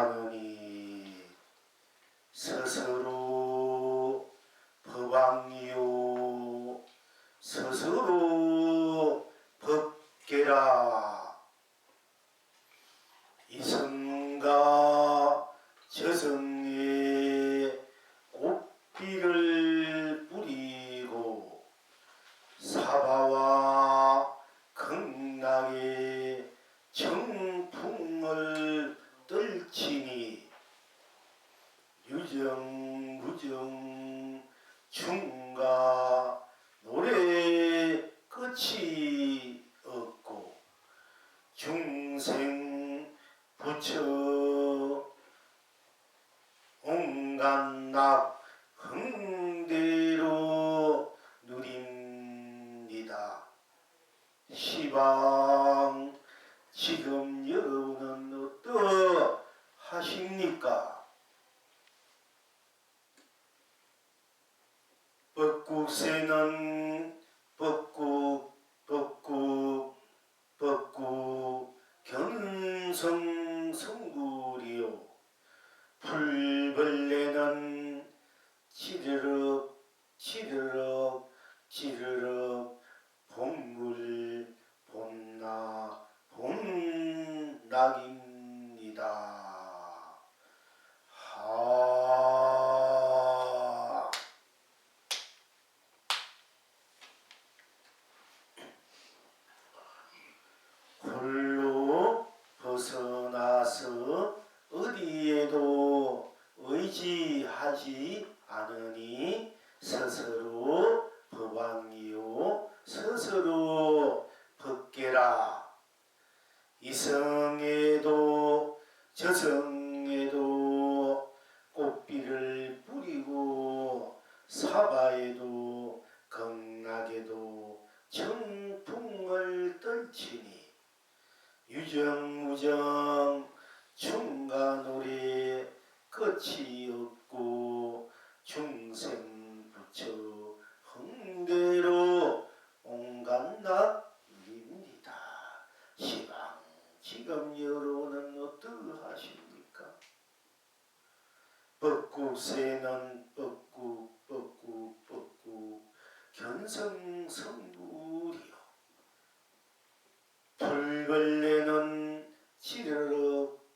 하느니 스스로 법왕이요 스스로 법계라. 이성과 저성에 꽃비를 뿌리고 사바와 극락의 정풍을 떨치니 유정무정 충가 노래 끝이 없고 중생 부처 온갖 흥대로 누립니다. 시방 지금 여러분은 어떠하십니까? 벚국새는 벚국 견성성굴이요 풀벌레는 지르륵 본물 본나 본락입니다. 홀로 벗어나서 어디에도 의지하지 않으니 스스로 법왕이요 스스로 법계라. 이성에도 저성에도 꽃비를 뿌리고 사바에도 극락에도 정풍을 떨치니 유정무정 충가노래 끝이 없고 중생부처 흥대로 온갖 낙입니다. 시방 지금 여러분은 어떠하십니까? 벚국새는 벚국 견성성불이요 풀벌레는 지르륵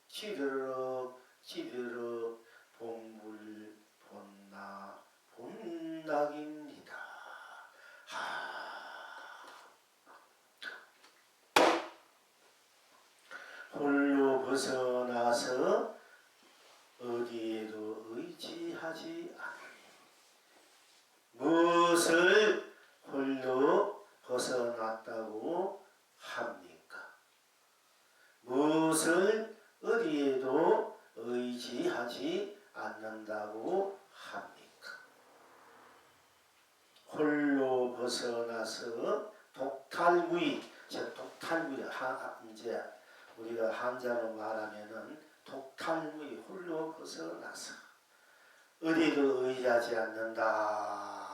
본물 본나 본락입니다. 홀로 벗어나서 어디에도 의지하지 않으니 무엇을 홀로 벗어났다고 합니까? 무엇을 어디에도 의지하지 않는다고 합니까? 홀로 벗어나서 독탈무이, 독탈무이 이제 우리가 한자로 말하면은 독탈무이 홀로 벗어나서 어디도 의지하지 않는다.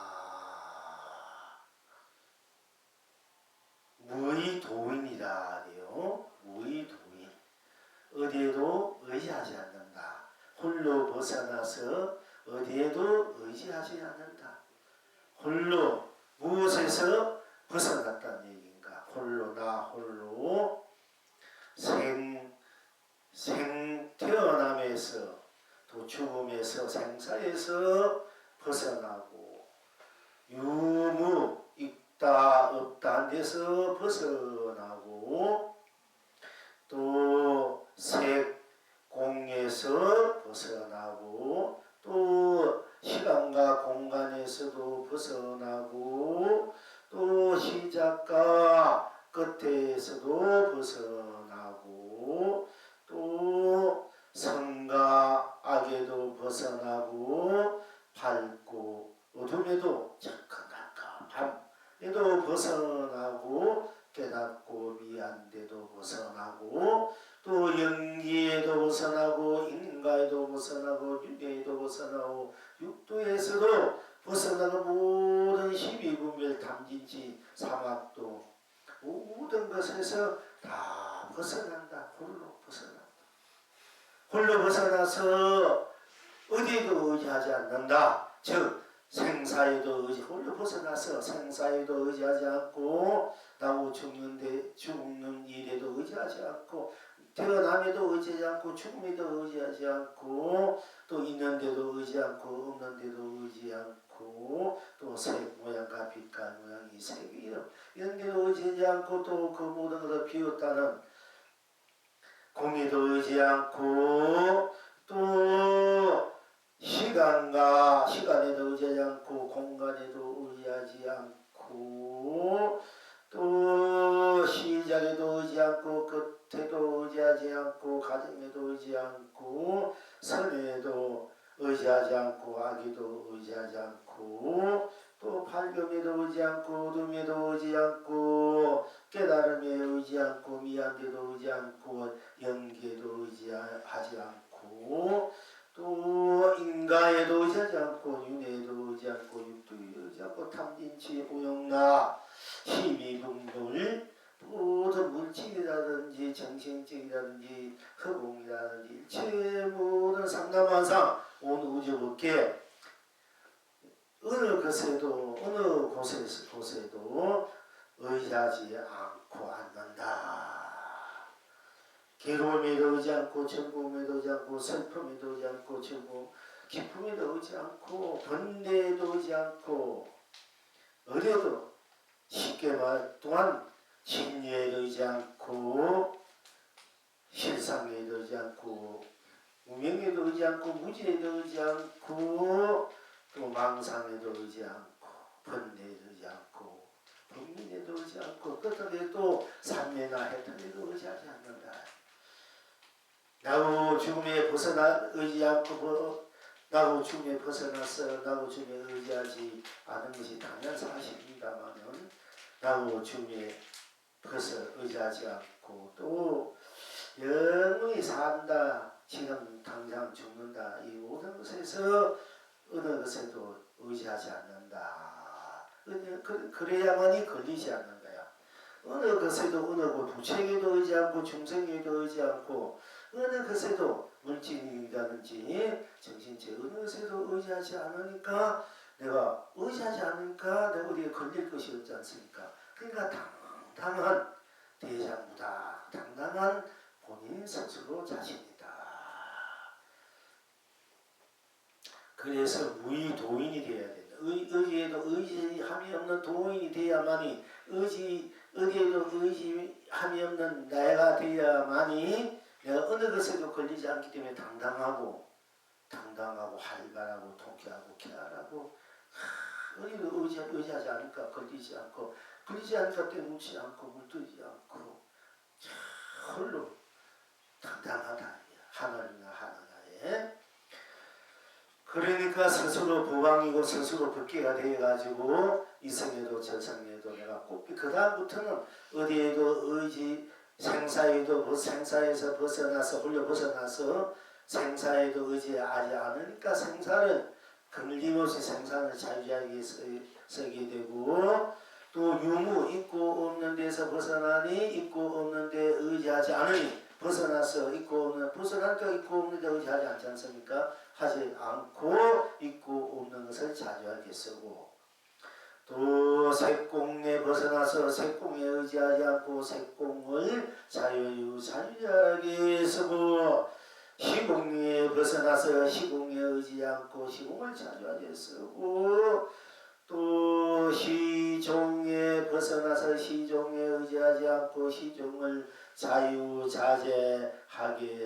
무의도인이라요. 무의도인. 어디에도 의지하지 않는다. 홀로 벗어나서 어디에도 의지하지 않는다. 홀로 무엇에서 벗어났다는 얘기인가? 홀로 나 홀로 태어남에서 또 죽음에서 생사에서 벗어나고 유무 있다 없다 한 데서 벗어나고 또 색공에서 벗어나고 또 시간과 공간에서도 벗어나고 또 시작과 끝에서도 벗어나고 또 선과 악에도 벗어나고 밝고 어둠에도 착각할까 밤에도 벗어나고 깨닫고 미안데도 벗어나고 또 연기에도 벗어나고 인가에도 벗어나고 윤회에도 벗어나고 육도에서도 벗어나고 모든 12분별 탐진치 사막도 모든 것에서 다 벗어난다. 홀로 벗어난다. 홀로 벗어나서 어디에도 의지하지 않는다. 즉 생사에도 홀로 벗어나서 생사에도 의지하지 않고 나고 죽는 일에도 의지하지 않고 태어남에도 의지하지 않고 죽음에도 의지하지 않고 또 있는데도 의지 않고 없는데도 의지 않고 또 색 모양과 빛과 모양이 색이 이런 데도 의지하지 않고 또 그 모든 것을 비웠다는 공에도 의지 않고 또 시간에도 의지하지 않고 공간에도 의지하지 않고 또 시작에도 의지 않고 끝에도 의지하지 않고 가정에도 의지 않고 선에도 의지하지 않고 악에도 의지하지 않고 또 밝음에도 의지 않고 어둠에도 의지 않고 깨달음에 의지 않고 미안데도 의지 않고 연기에도 의지하지 않고 또 인가에도 의지하지 않고 윤회에도 의지 않고 육도에도 의지 않고 탐진치 오용나 희미분별 모든 물질이라든지 정신적이라든지 허공이라든지 일체 모든 상담한상 온 우주 밖에 어느 곳에도 의지하지 않고 앉는다. 괴로움에도 의지 않고 즐거움에도 의지 않고 슬픔에도 의지 않고 기쁨에도 의지 않고 번뇌에도 의지 않고 어려도 쉽게 말 또한 진리에 의지 않고 실상에 의지 않고 무명에도 의지 않고 무지에도 의지 않고 또 망상에도 의지 않고 번뇌에 의지 않고 범민에도 의지 않고 끝에도 산매나 해탈에도 의지하지 않는다. 나고 죽음에 벗어나 의지 않고 나고 죽음에 벗어나서 나고 죽음에 의지하지 않은 것이 당연 사실입니다만은 나고 죽음에 벗어 의지하지 않고 또 영원히 산다. 지금 당장 죽는다. 이 모든 것에서 어느 것에도 의지하지 않는다. 그래야만이 걸리지 않는 거야. 어느 것에도 어느 것 부책에도 의지 않고 중생에도 의지 않고 어느 것에도 물질이라든지 정신체 어느 것에도 의지하지 않으니까 내가 의지하지 않으니까 내가 어디에 걸릴 것이 없지 않습니까? 그러니까 당당한 대장부다. 당당한 본인 스스로 자신이다. 그래서 무의도인이 되어야 된다. 의지에도 의지함이 없는 도인이 되어야만이 어디에도 의지함이 없는 내가 되어야만이 내가 어느 것에도 걸리지 않기 때문에 당당하고 활발하고 통쾌하고 쾌활하고 어디도 의지하지 않으니까 걸리지 않으니까 때묻지 않고 물들지 않고 홀로 당당하다. 하늘이나 하늘나에 그러니까 스스로 부방이고 스스로 벗개가 되어가지고 이성에도 저성에도 내가 꼽히 그 다음부터는 어디에도 생사에서 벗어나서 홀려 벗어나서 생사에도 의지하지 않으니까 생사를 걸림없이 생사를 자유자하게 쓰게 되고 또 유무 있고 없는 데서 벗어나니 있고 없는 데 의지하지 않으니 벗어나서 있고 없는 벗어나니까 있고 없는 데 의지하지 않지 않습니까? 하지 않고 있고 없는 것을 자주하게 쓰고 또 색공에 벗어나서 색공에 의지하지 않고 색공을 자유자하게 쓰고 시공에 벗어나서 시공에 의지하지 않고 시공을 자주하게 쓰고 또 시종에 벗어나서 시종에 의지하지 않고 시종을 자유자재하게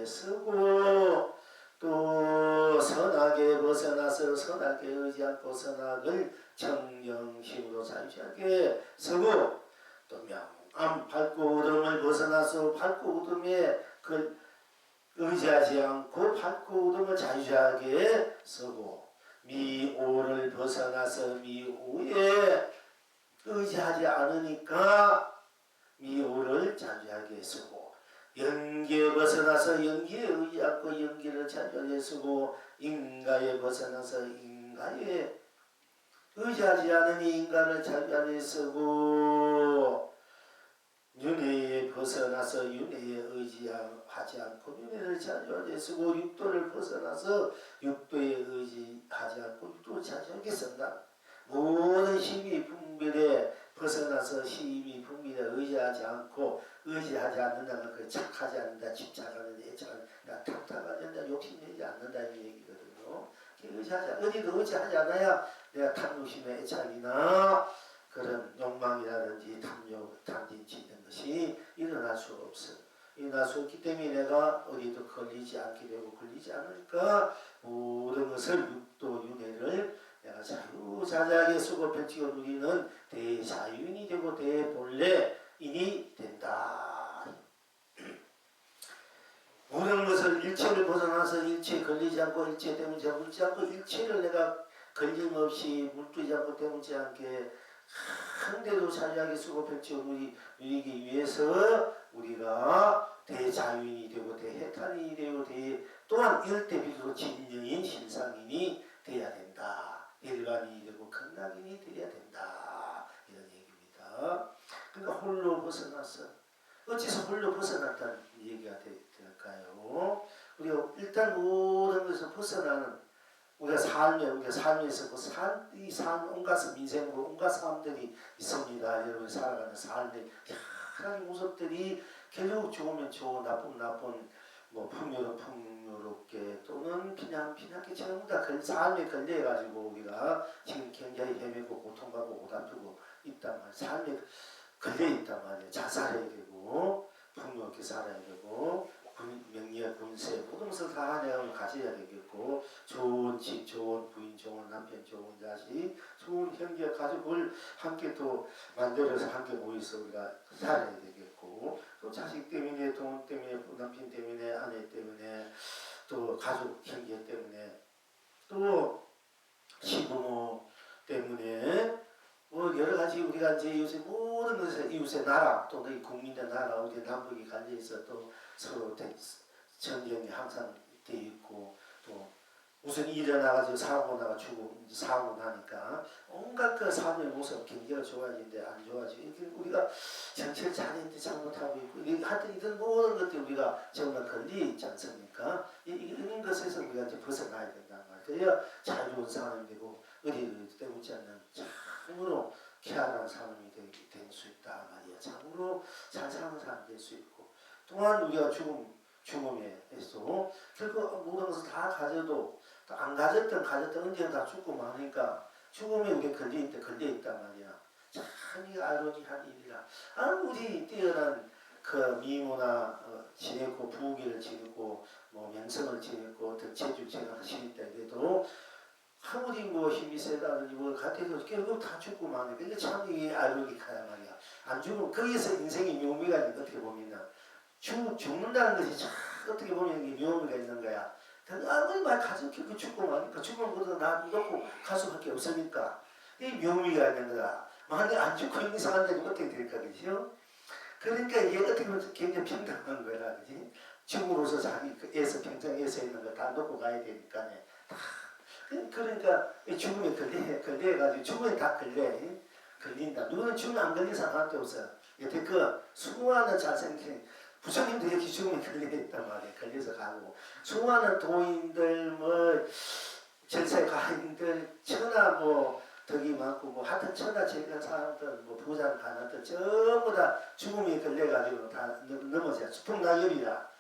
쓰고 또 선악에 벗어나서 선악에 의지 않고 선악을 정령심으로 자유자하게 쓰고 또 명암 밝고 어둠을 벗어나서 밝고 어둠에 의지하지 않고 밝고 어둠을 자유자하게 쓰고 미오를 벗어나서 미오에 의지하지 않으니까 미오를 자주하게 쓰고 연기에 벗어나서 연기에 의지 않고 연기를 자주하게 쓰고 인가에 벗어나서 인가에 의지하지 않으니 인간을 자주하게 쓰고 윤회에 벗어나서 윤회에 의지하지 않고 윤회를 자주하게 쓰고 육도를 벗어나서 육도에 의지하지 않고 육도를 자주하게 쓴다. 모든 힘이 분별에 벗어나서 힘이 분별에 의지하지 않고 의지하지 않는다는 그 착하지 않는다, 집착하는 애착한다, 탐탁하지 않는다, 욕심내지 않는다는 얘기거든요. 어디도 의지하지 않아야 내가 탐욕심의 애착이나 그런 욕망이라든지 탐욕, 탐진치 이런 것이 일어날 수 없어. 일어날 수 없기 때문에 내가 어디도 걸리지 않게 되고 걸리지 않으니까 모든 것을 육도 윤회를 내가 자유자재하게 쓰고 펼치고 누리는 대자유인이 되고 대본래인이 된다. 모든 것을 일체를 벗어나서 일체에 걸리지 않고 일체 때문에 물지 않고 일체를 내가 걸림없이 물들지 않고 때문지 않게 한데도 자유하게 쓰고 펼치고 누리기 위해서 우리가 대자유인이 되고 대해탈인이 되고 또한 이럴 때 비로소 진정인 신상인이 되어야 된다. 일반인이 되고 극락인이 되어야 된다. 이런 얘기입니다. 그러니까 홀로 벗어났어. 어째서 홀로 벗어났다는 얘기가 될까요? 우리가 일단 모든 것에서 벗어나는 우리가 삶에서 온갖 민생으로 온갖 사람들이 있습니다. 여러분 살아가는 삶에 여러 모습들이 결국 좋으면 좋은 나쁜 뭐 풍요롭게 또는 피나게 전부 다 삶에 걸려가지고 우리가 지금 굉장히 헤매고 고통받고 고달프고 있단 말이야. 삶에 걸려 있단 말이야. 잘 살아야 되고 풍요롭게 살아야 되고 명예, 군세, 모든 것을 다 내가 가져야 되겠고 좋은 집, 좋은 부인, 좋은 남편, 좋은 자식, 좋은 형제, 가족을 함께 또 만들어서 함께 모여서 우리가 살아야 되겠고 또 자식 때문에, 돈 때문에, 남편 때문에, 아내 때문에 또 가족, 형제 때문에 또 시부모 때문에 뭐 여러 가지 우리가 이제 요새 모든 것에 이웃의 나라 또 너희 국민의 나라 어디 남북이 갈려 있어 또 서로 전쟁이 항상 돼 있고 또 무슨 일이 일어나가지고 사고 나가 죽고 사고 나니까 온갖 그 삶의 모습 경제가 좋아지는데 안 좋아지고 우리가 정치를 잘했는데 잘못하고 있고 하여튼 이런 모든 것들 우리가 정말 걸리 있지 않습니까? 이런 것에서 우리가 이제 벗어나야 된다는 말이에요. 그래야 자유로운 사람이 되고 어디를 때묻지 않는 참으로 쾌활한 사람이 될 수 있다 말이야. 참으로 잘 사는 사람이 될 수 있고 또한 우리가 죽음에서 결국 모든 것을 다 가져도 또 안 가졌던 언제나 다 죽고 마니까 죽음에 우리가 걸려있단 말이야. 참 이거 아이러니한 일이라. 아무리 뛰어난 그 미모나 지냈고 부귀를 지냈고 뭐 명성을 지냈고 덕체주 제가하시니 때에도 아무리 뭐 힘이 세다든지 뭐 같아도 결국 다 죽고 마니까 이게 참 이게 아이러니하단 말이야. 안 죽으면 거기에서 인생의 묘미가 어떻게 보면 죽는다는 것이 참 어떻게 보면 이게 묘미가 있는 거야. 아무리 말 가족이 그 죽고 마니까 죽으면 그래도 나 놓고 갈 수밖에 없으니까 이 묘미가 있는 거다. 만약에 안 죽고 있는 사람들이 어떻게 될까 그죠? 그러니까 이게 어떻게 보면 굉장히 평등한 거라 그지? 죽음으로서 자기 애서 평생 애서 있는 거 다 놓고 가야 되니까 다 그러니까 죽음에 걸려가지고 죽음에 다 걸린다. 누구는 죽음에 안 걸린 사람한테 없어. 여태껏 수많은 잘생긴 부처님도 이렇게 죽음에 걸려있단 말이에요. 걸려서 가고 수많은 도인들 뭐 절세가인들 천하 뭐 덕이 많고 뭐 하여튼 천하 제일 사람들 뭐 부자 가난들 전부 다 죽음에 걸려가지고 다 넘어져요. 수풍낙엽이라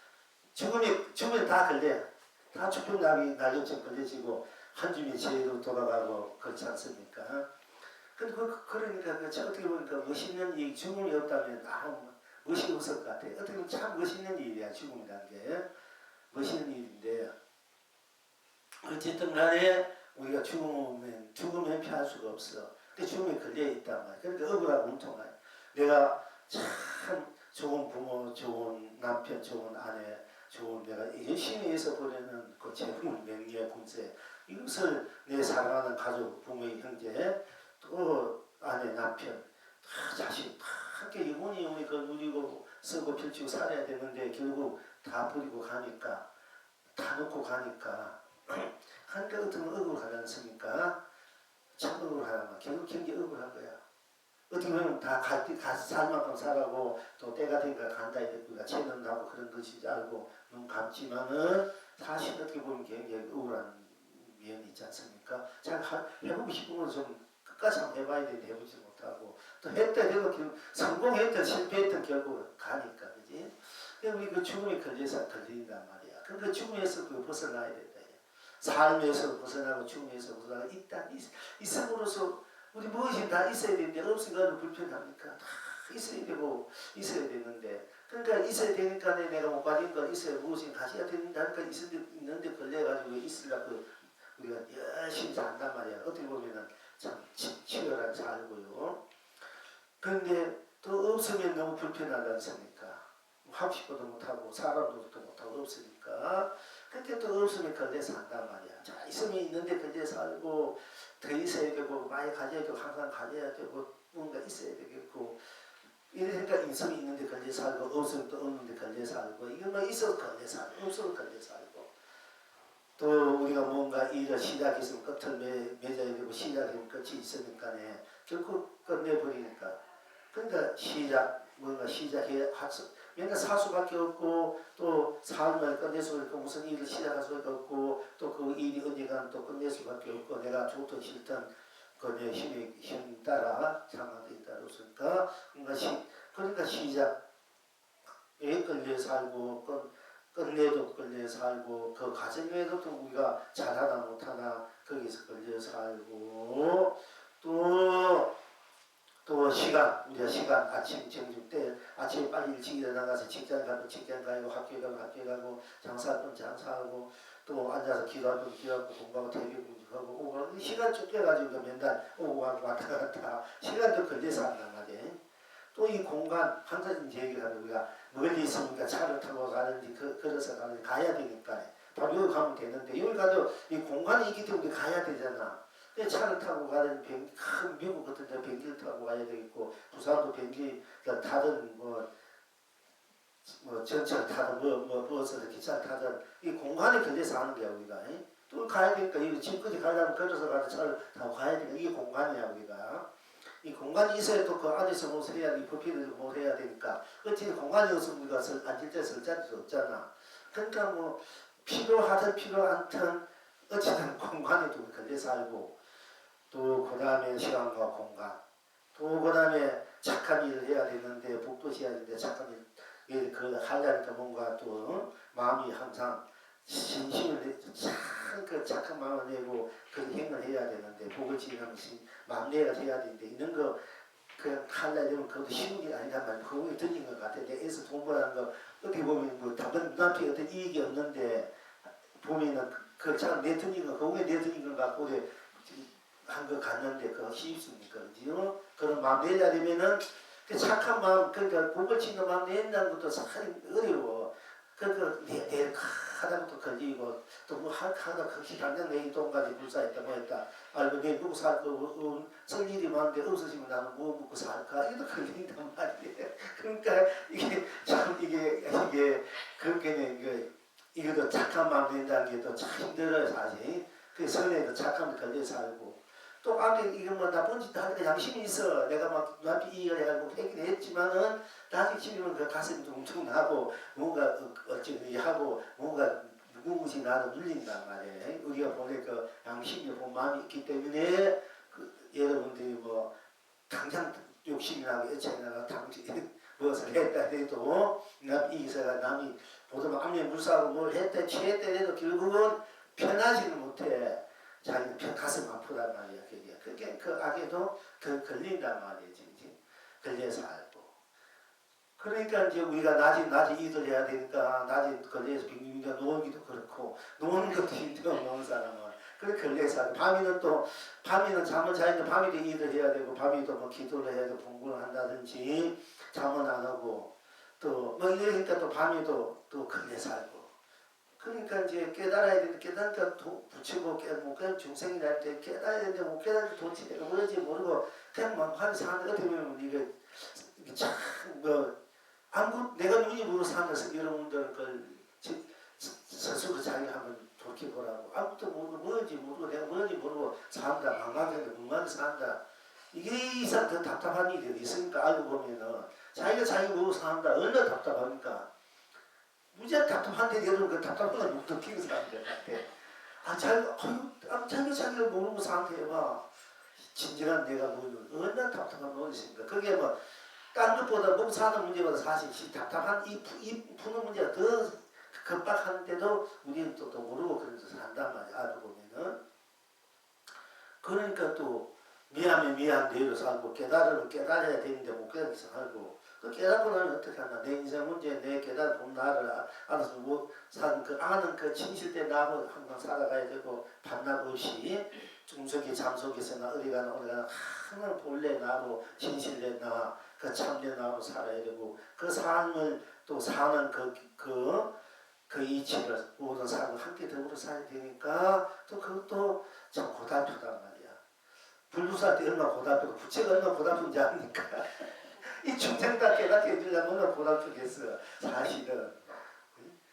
죽음에 다 걸려요. 다 수풍낙엽처럼 걸려지고 한 줌이 제로 돌아가고 그렇지 않습니까? 근데 그러니까 어떻게 보니까 멋있는 이 죽음이 없다면 멋이 없을 것 같아요. 어떻게 보면 참 멋있는 일이야. 죽음이라는 게 멋있는 일인데 어쨌든 간에 우리가 죽으면 피할 수가 없어. 근데 죽음에 걸려있단 말이야. 그러니까 억울하고 운통하여 내가 참 좋은 부모, 좋은 남편, 좋은 아내, 좋은 내가 열심히 해서 보내는 그 재물, 명예, 군세 이것을 내 사랑하는 가족, 부모의 형제 또 아내, 남편 자식 다 함께 영원히 그걸 누리고 쓰고 펼치고 살아야 되는데 결국 다 버리고 가니까 다 놓고 가니까 한가 같으면 억울하지 않습니까? 참 억울하단 말이야. 결국 굉장히 억울한 거야. 어떻게 보면 다 같이 살 만큼 살아고 또 때가 되니까 간다 이렇게 우리가 채는다고 그런 것이지 알고 눈 감지만은 사실 어떻게 보면 굉장히 우울한 면이 있지 않습니까? 잘 해보고 싶으면 좀 끝까지 한번 해봐야 되는데 해보지 못하고 또 했다 해도 성공했든 실패했든 결국 가니까 그지? 우리 그 죽음에 걸린단 말이야. 그 죽음에서 벗어나야 된다. 삶에서 벗어나고 죽음에서 벗어나고 일단 있음으로써 우리 무엇이 다 있어야 되는데 없으니까 불편합니까? 다 있어야 되고 있어야 되는데 그러니까 있어야 되니까 내가 못 가진 걸 있어야 무엇이 가져야 되니까 있는데 걸려가지고 있으려고 우리가 열심히 산단 말이야. 어떻게 보면은 참 치열한 살고요. 그런데 또 없으면 너무 불편하지 않습니까? 하고 싶어도 못하고 사람도 못하고 없으니까 근데 또 없으면 걸려 산단 말이야. 자 있으면 있는데 걸려 살고 더 있어야 되고 많이 가져야 되고 항상 가져야 되고 뭔가 있어야 되겠고 이러니까 있으면 있는데 걸려 살고 없으면 또 없는데 걸려 살고 이것만 있어도 걸려 살고 없어도 걸려 살고 또 우리가 뭔가 일을 시작했으면 끝을 맺어야 되고 시작하면 끝이 있으니까네 결국 끝내버리니까 그러니까 뭔가 시작해야 맨날 살 수밖에 없고 또 삶을 끝낼 수밖에 없고 무슨 일을 시작할 수밖에 없고 또 그 일이 언젠가는 또 끝낼 수밖에 없고 내가 좋든 싫든 그 내 힘 따라 상황에 따라 없으니까 그러니까 시작에 걸려 살고 끝내도 걸려 살고 그 과정에도 또 우리가 잘하나 못하나 거기서 걸려 살고 또 우리가 시간 아침 점심 때 아침에 빨리 일찍 일어나가서 직장 가고 직장 가고 학교 가고 학교 가고 장사하면 장사하고 또 앉아서 기도하면 기도하고 공부하고 대비 공부하고 오고 시간 쫓겨가지고 맨날 오고 가고 왔다 갔다 시간도 걸려서 한단 말이에요. 또 이 공간 항상 얘기를 하면 우리가 멀리 있으니까 차를 타고 가는지 걸어서 가는지 가야 되니까 바로 여기 가면 되는데 여기 가도 이 공간이 있기 때문에 가야 되잖아. 차를 타고 가는 큰 미국 같은 데 비행기를 타고 가야 되겠고 부산도 비행기 타든 뭐 전철 타든 버스 기차 타든 이 공간에 걸려서 하는 거야 우리가. 또 가야 되니까 이 지금까지 가려면 걸어서 가는 차를 타고 가야 되니까 이게 공간이야 우리가. 이 공간이 있어야 또 그 안에서 무엇을 해야 이 법회를 뭘 해야 되니까 어찌 공간이 없으면 우리가 앉을 때 설 자리도 없잖아. 그러니까 뭐 필요하든 필요 않든 어찌든 공간에 또 걸려 살고 또 그 다음에 시간과 공간 또 그 다음에 착한 일을 해야 되는데 복도시 해야 되는데 착한 일 하려니까 뭔가 또 마음이 항상 진심을 그 착한 마음을 내고 그 행을 해야 되는데 복을 지으면 마음내가 돼야 되는데 이런 거 그냥 하려면 그것도 쉬운 게 아니란 말이야. 그거에 던진 것 같아. 내 애서 돈 벌라는 거 어떻게 보면 뭐 다른 눈앞에 어떤 이익이 없는데 보면은 그참 내 던진 거 그거에 내 던진 것 같고 한 거 갔는데 그거 쉽습니까? 그죠? 그런 마음 내야 되면은 그 착한 마음 그러니까 복을 치는 마음 낸다는 것도 참 어려워. 내 하다부터 걸리고 또 뭐 하다 극히 당장 내 돈까지 불사했다 뭐 했다 알고 내 누구 살 거 설 일이 많은데 없어지면 나는 뭐 먹고 살까 이것도 걸린단 말이에요. 그러니까 이게 참 이게 그렇게 이것도 착한 마음 낸다는 게 또 참 힘들어요 사실. 그 선에도 착함을 걸려 살고 또 앞에 이거 뭐 나쁜 짓 하니까 양심이 있어. 내가 막 눈앞에 이익을 해가지고 했긴 했지만은 나중에 집이면 그 가슴이 둥둥 나고 뭔가 어찌 하고 뭔가 무궁무진 나를 눌린단 말이에요. 우리가 보내 그 양심이 본 마음이 있기 때문에 여러분들이 뭐 당장 욕심이 나고 애착이 나고 당신 무엇을 했다 해도 이기서가 남이 보더만 앞에 물싸고 뭘 했다 취했다 해도 결국은 편하지는 못해. 자기는 가슴 아프단 말이야. 그게 그 악에도 걸린단 말이지. 걸려서 알고. 그러니까 이제 우리가 낮에 일을 해야 되니까 낮에 걸려서 빙빙빙 노는기도 그렇고 노는 것도 힘들어 노는 사람은. 그래 걸려서 알고. 밤에는 잠을 자는데 밤에도 일을 해야 되고 밤에도 뭐 기도를 해야 되고 공부를 한다든지 잠은 안 하고 또 뭐 이러니까 또 밤에도 또 걸려서 알고. 그러니까 이제 깨달아야 되는데 깨달으니까 붙이고 못 깨달은 중생이 날 때 깨달아야 되는데 못 깨달은 도대체 뭐지 모르고 그냥 막 하는 사람들 어떻게 보면 이게 참 아무 내가 눈이 모르고 사는 여러분들 그걸 스스로 자기가 한번 돌이켜보라고 아무것도 모르고 뭔지 모르고 내가 뭔지 모르고 산다 망가져서 멍하게 산다 이게 이상 더 답답한 일이 어디 있습니까? 알고 보면은 자기가 자기 몸을 산다 얼마나 답답합니까? 무지하게 답답한데 여러분 그 답답한 걸 못 느끼는 사람들한테 자기가 모르고 상태에봐 진정한 내가 뭐는 얼마나 답답한 놈이 있습니까? 그게 뭐 딴 것보다 몸 사는 문제보다 사실 답답한 이 푸는 문제가 더 급박한데도 우리는 또 모르고 그러면서 산단 말이야. 알고 보면은 그러니까 또 미안하면 미안 대로 살고 깨달으면 깨달아야 되는데 못 깨달아서 살고 그 깨닫고 나면 어떻게 하나 내 인생 문제 내 깨달은 나를 알아서 그 아는 그 진실된 나무 항상 살아가야 되고 반납 없이 중속이 잠속에서나 어디가나 항상 본래 나로 진실된 나 그 참된 나로 살아야 되고 그 삶을 또 사는 그 이치를 모든 삶을 함께 더불어 살아야 되니까 또 그것도 참 고달프단 말이야. 불구살 때 얼마나 고달프고 부채가 얼마나 고달픈지 아닙니까? 이 중생 다 깨닫게 해주려면 얼마나 고달프겠어 사실은.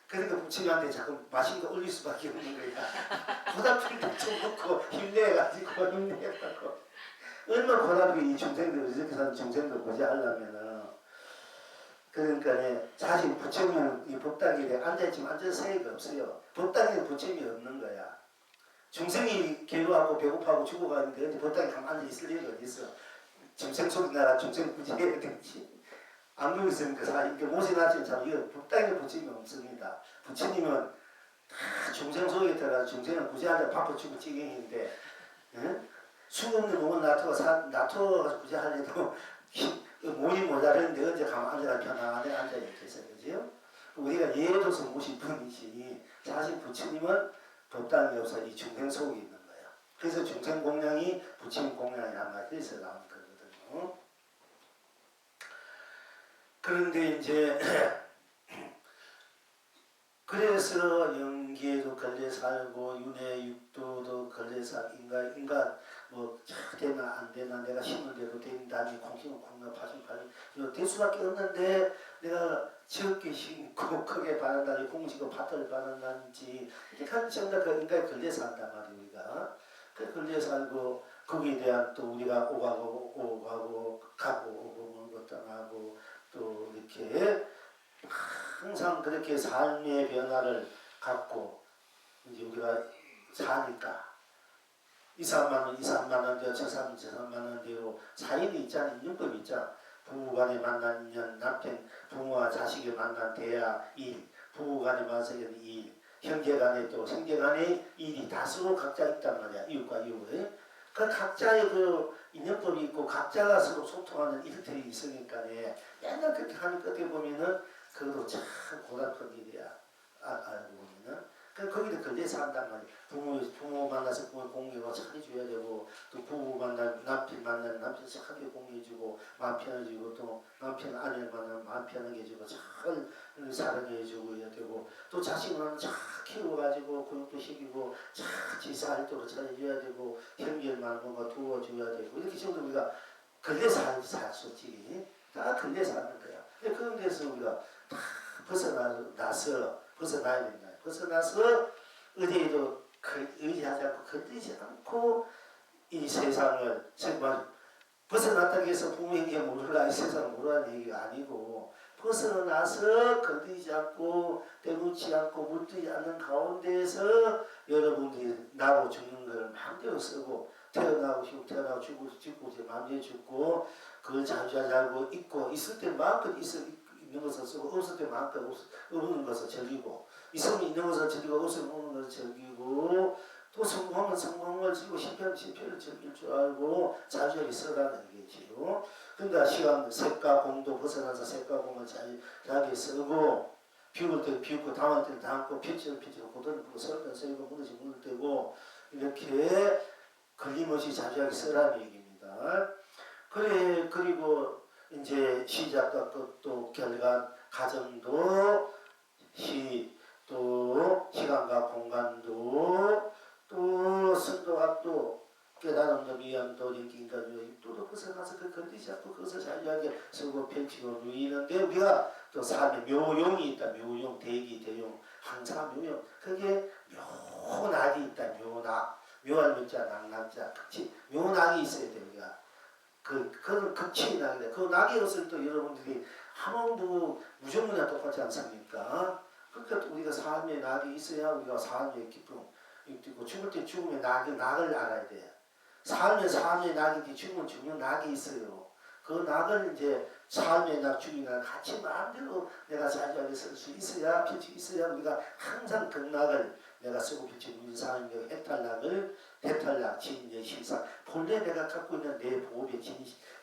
그러니까 부처님한테 자꾸 맛있는 거 올릴 수밖에 없는 거야. 고달픈데 좀 먹고 힘내가지고 얼마나 고달프게 이 중생들 이렇게 사는 중생들 보지 하려면은 그러니까 사실 부처님은 이 법당에 앉아있지만 앉아서 세계가 없어요. 법당에는 부처님이 없는 거야. 중생이 괴로워하고 배고파하고 죽어가는데 어디 법당에 가만히 앉아있을 일이 어디 있어. 중생 속에 나라 중생 구제해야 되지. 안 그러고 있으니까 사실 이게 모세나지는 참 이거 법당에 부처님이 없습니다. 부처님은 다 중생 속에 들어가서 중생을 구제하려 바빠주고 지경인데 수 없는 몸은 놔둬가지고 구제하려도 몸이 모자라는데 언제 가만 앉아가 편안하게 앉아있겠어요. 그죠? 우리가 예를 들어서 모실 분이지 사실 부처님은 법당이 없어 이 중생 속에 있는 거예요. 그래서 중생 공양이 부처님 공양이란 말에서 나온 거거든요. 그런데 이제 그래서 영계도 걸려 살고 윤회 육도도 걸려 살 인간 뭐 되나 안 되나 내가 심은 대로 된다니 공심은 공급하신 팔이 될 수밖에 없는데 내가 적게 심고 크게 바란다니 공식을 밭을 바란다는지 이렇게 한 정도 그 인간이 걸려 산단 말이에요. 우리가 그 걸려 살고 거기에 대한 또 우리가 오가고 가고 오고 뭐 떠나고 또 이렇게 항상 그렇게 삶의 변화를 갖고 이제 우리가 사니까 2, 3만 원 되어 저 3만 원 되고 사인이 있잖아. 인연법이 있잖아. 부부간에 만난 인연, 남편, 부모와 자식이 만난 대야 일, 부부간에 만난 일, 형제간에 또 형제간의 일이 다 서로 각자 있단 말이야. 이웃과 이웃에. 그 각자의 그 인연법이 있고 각자가 서로 소통하는 일들이 있으니까 맨날 그렇게 하는 끝에 보면은 그것도 참 고달픈 일이야. 알고 보면은. 거기도 걸려 산단 말이야. 부모 만나서 공경을 잘해줘야 되고 또 부부 만나면 남편 만나면 남편 착하게 공경해주고 마음 편해주고 또 남편 아내를 만나면 마음 편하게 해주고 잘 사랑해주고 해야 되고 또 자식을 잘 키워가지고 교육도 시키고 잘 지사활동을 잘해줘야 되고 형제만 뭔가 도와줘야 되고 이렇게 정도 우리가 걸려 살수있지 다 걸려 사는 거야. 그런 데서 우리가 다 벗어나야 된다. 벗어나서 어디에도 의지하지 않고 건드리지 않고 이 세상을 정말 벗어났다고 해서 부모에게 모르라 이 세상을 모르라는 얘기가 아니고 벗어나서 건드리지 않고 때묻지 않고 물들지 않는 가운데에서 여러분들이 나로 죽는 걸 마음대로 쓰고 태어나고 죽고 이제 마음대로 죽고 그걸 자주자주 알고 있고 있을 때 마음껏 있는 것을 쓰고 없을 때 마음껏 없는 것을 즐기고 있으면 있는 것을 즐기고 없으면 없는 것을 즐기고 또 성공하면 성공을 즐기고 실패하면 실패를 즐길 줄 알고 자주하게 써라는 얘기지요. 그러니까 시간 색과 공도 벗어나서 색과 공을 자주하게 쓰고 비울 때 비우고 담을 때 담고 펼치고 고도를 부고 설 때 설고 무너지 무너질 때고 이렇게 걸림없이 자주하게 쓰라는 얘기입니다. 그리고 이제 시작과 끝도 결과 과정도 또 시간과 공간도 또 선도학도 깨달음도 미움도 인기인간도 육도도 벗어나서 그 건드리지 않고 그것을 자유하게 쓰고 펼치고 누이는데 우리가 또 삶에 묘용이 있다. 묘용, 대기, 대용, 항상 묘용. 그게 묘낙이 있다. 묘낙. 묘한 묘자, 낙낙자. 같이 묘낙이 있어야 돼 우리가. 그건 극치의 낙이다. 그 낙의 것을 또 여러분들이 함흥도 무정문이나 똑같지 않습니까? 그러니까 우리가 삶의 낙이 있어야 우리가 삶의 기쁨 있고, 죽을 때 죽음의 낙을 알아야 돼. 삶의 낙이지 죽으면 죽는 낙이 있어요. 그 낙을 이제 삶의 낙, 죽음의 낙 같이 마음대로 내가 자주하게 쓸 수 있어야, 빛이 있어야 우리가 항상 그 낙을 내가 쓰고 빛이 우리 삶의 해탈낙을, 해탈낙, 진의 실상, 본래 내가 갖고 있는 내 보험의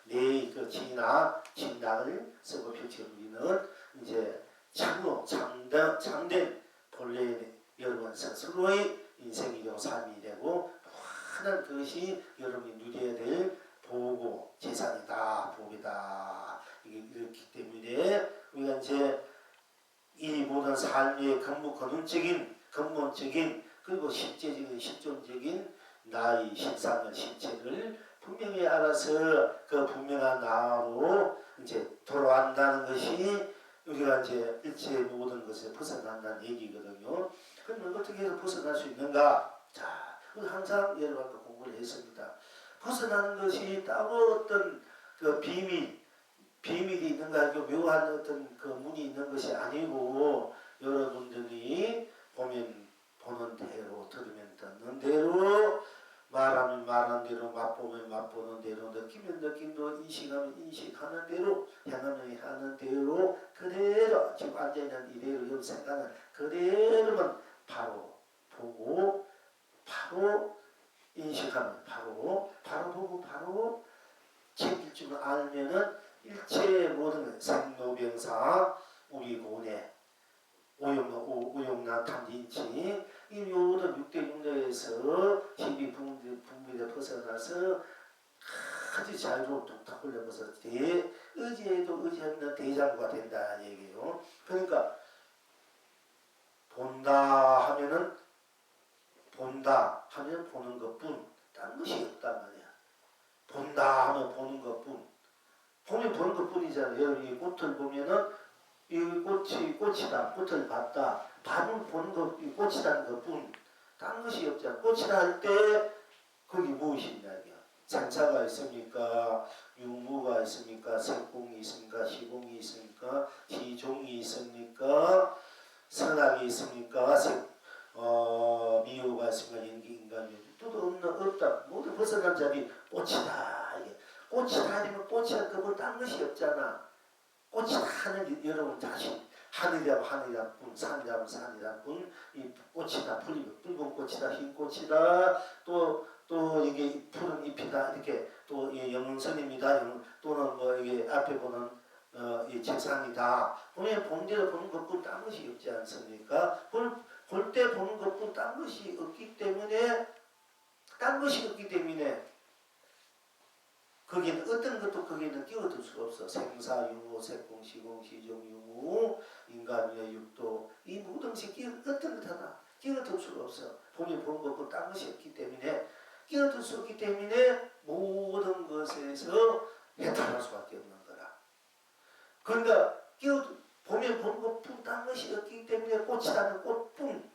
내그 진낙, 진낙을 쓰고 빛이 우리는 이제 참고 참된 본래 여러분 스스로의 인생이 되고 삶이 되고 하는 그것이 여러분이 누려야 될 보고 재산이다, 복이다. 이게 이렇기 때문에 우리가 이제 이 모든 삶의 근본적인 그리고 실제적인 실존적인 나의 실상을 실체를 분명히 알아서 그 분명한 나로 이제 돌아간다는 것이 우리가 이제 일체의 모든 것에 벗어난다는 얘기거든요. 그러면 어떻게 해서 벗어날 수 있는가? 자, 항상 여러분과 공부를 했습니다. 벗어나는 것이 따로 어떤 그 비밀이 있는가, 묘한 어떤 그 문이 있는 것이 아니고, 여러분들이 보면 보는 대로, 들으면 듣는 대로, 말하면 말하는 대로, 맛보면 맛보는 대로, 느끼면 느낀 대로, 인식하면 인식하는 대로, 향하면 향하는 대로, 그대로 지금 앉아있는 이대로 여기 생각은 그대로만 바로 보고 바로 인식하면 바로 보고 바로 챙길 줄 알면은 일체의 모든 생로병사 우리 고뇌 오용나 탐진치 이 모든 육대육내에서 힘이 분비에 벗어나서 아주 자유로운 뚝딱 흘러버서 의지에도 의지 없는 대장부가 된다 얘기예요. 그러니까 본다 하면 보는 것뿐 딴 것이 없단 말이야. 본다 하면 보는 것뿐. 보면 보는 것뿐이잖아요. 여러분이 꽃을 보면은 이 꽃이다. 꽃을 봤다. 밤을 보는 것, 이 꽃이라는 것뿐. 딴 것이 없잖아. 꽃이라 할 때 거기 무엇이 있냐 이게. 장차가 있습니까? 유무가 있습니까? 색공이 있습니까? 시공이 있습니까? 시종이 있습니까? 선악이 있습니까? 미호가 있습니까? 인간이 또 없다. 모두 벗어난 자리 꽃이다. 이게 꽃이다 아니면 꽃이야. 그거 딴 것이 없잖아. 꽃이다 하는 여러분 자신. 하늘이라면 하늘이란 뿐, 산이라면 산이란 뿐, 이 꽃이다, 붉은 꽃이다, 흰 꽃이다, 또 이게 푸른 잎이다, 이렇게 또 영선입니다. 또는 뭐 이게 앞에 보는 이 책상이다. 보면 본대로 보는 것뿐 딴 것이 없지 않습니까? 볼 때 보는 것뿐 딴 것이 없기 때문에 거기는 어떤 것도 거기는 끼어들 수가 없어. 생사, 유무, 색공, 시공, 시종, 유무, 인간의 육도 이 모든 것이 어떤 것 하나 끼어들 수가 없어. 보면 보는 것뿐 딴 것이 없기 때문에 끼어들 수 없기 때문에 모든 것에서 해탈할 수밖에 없는 거라. 그러니까 보면 보는 것뿐 딴 것이 없기 때문에 꽃이라는 꽃뿐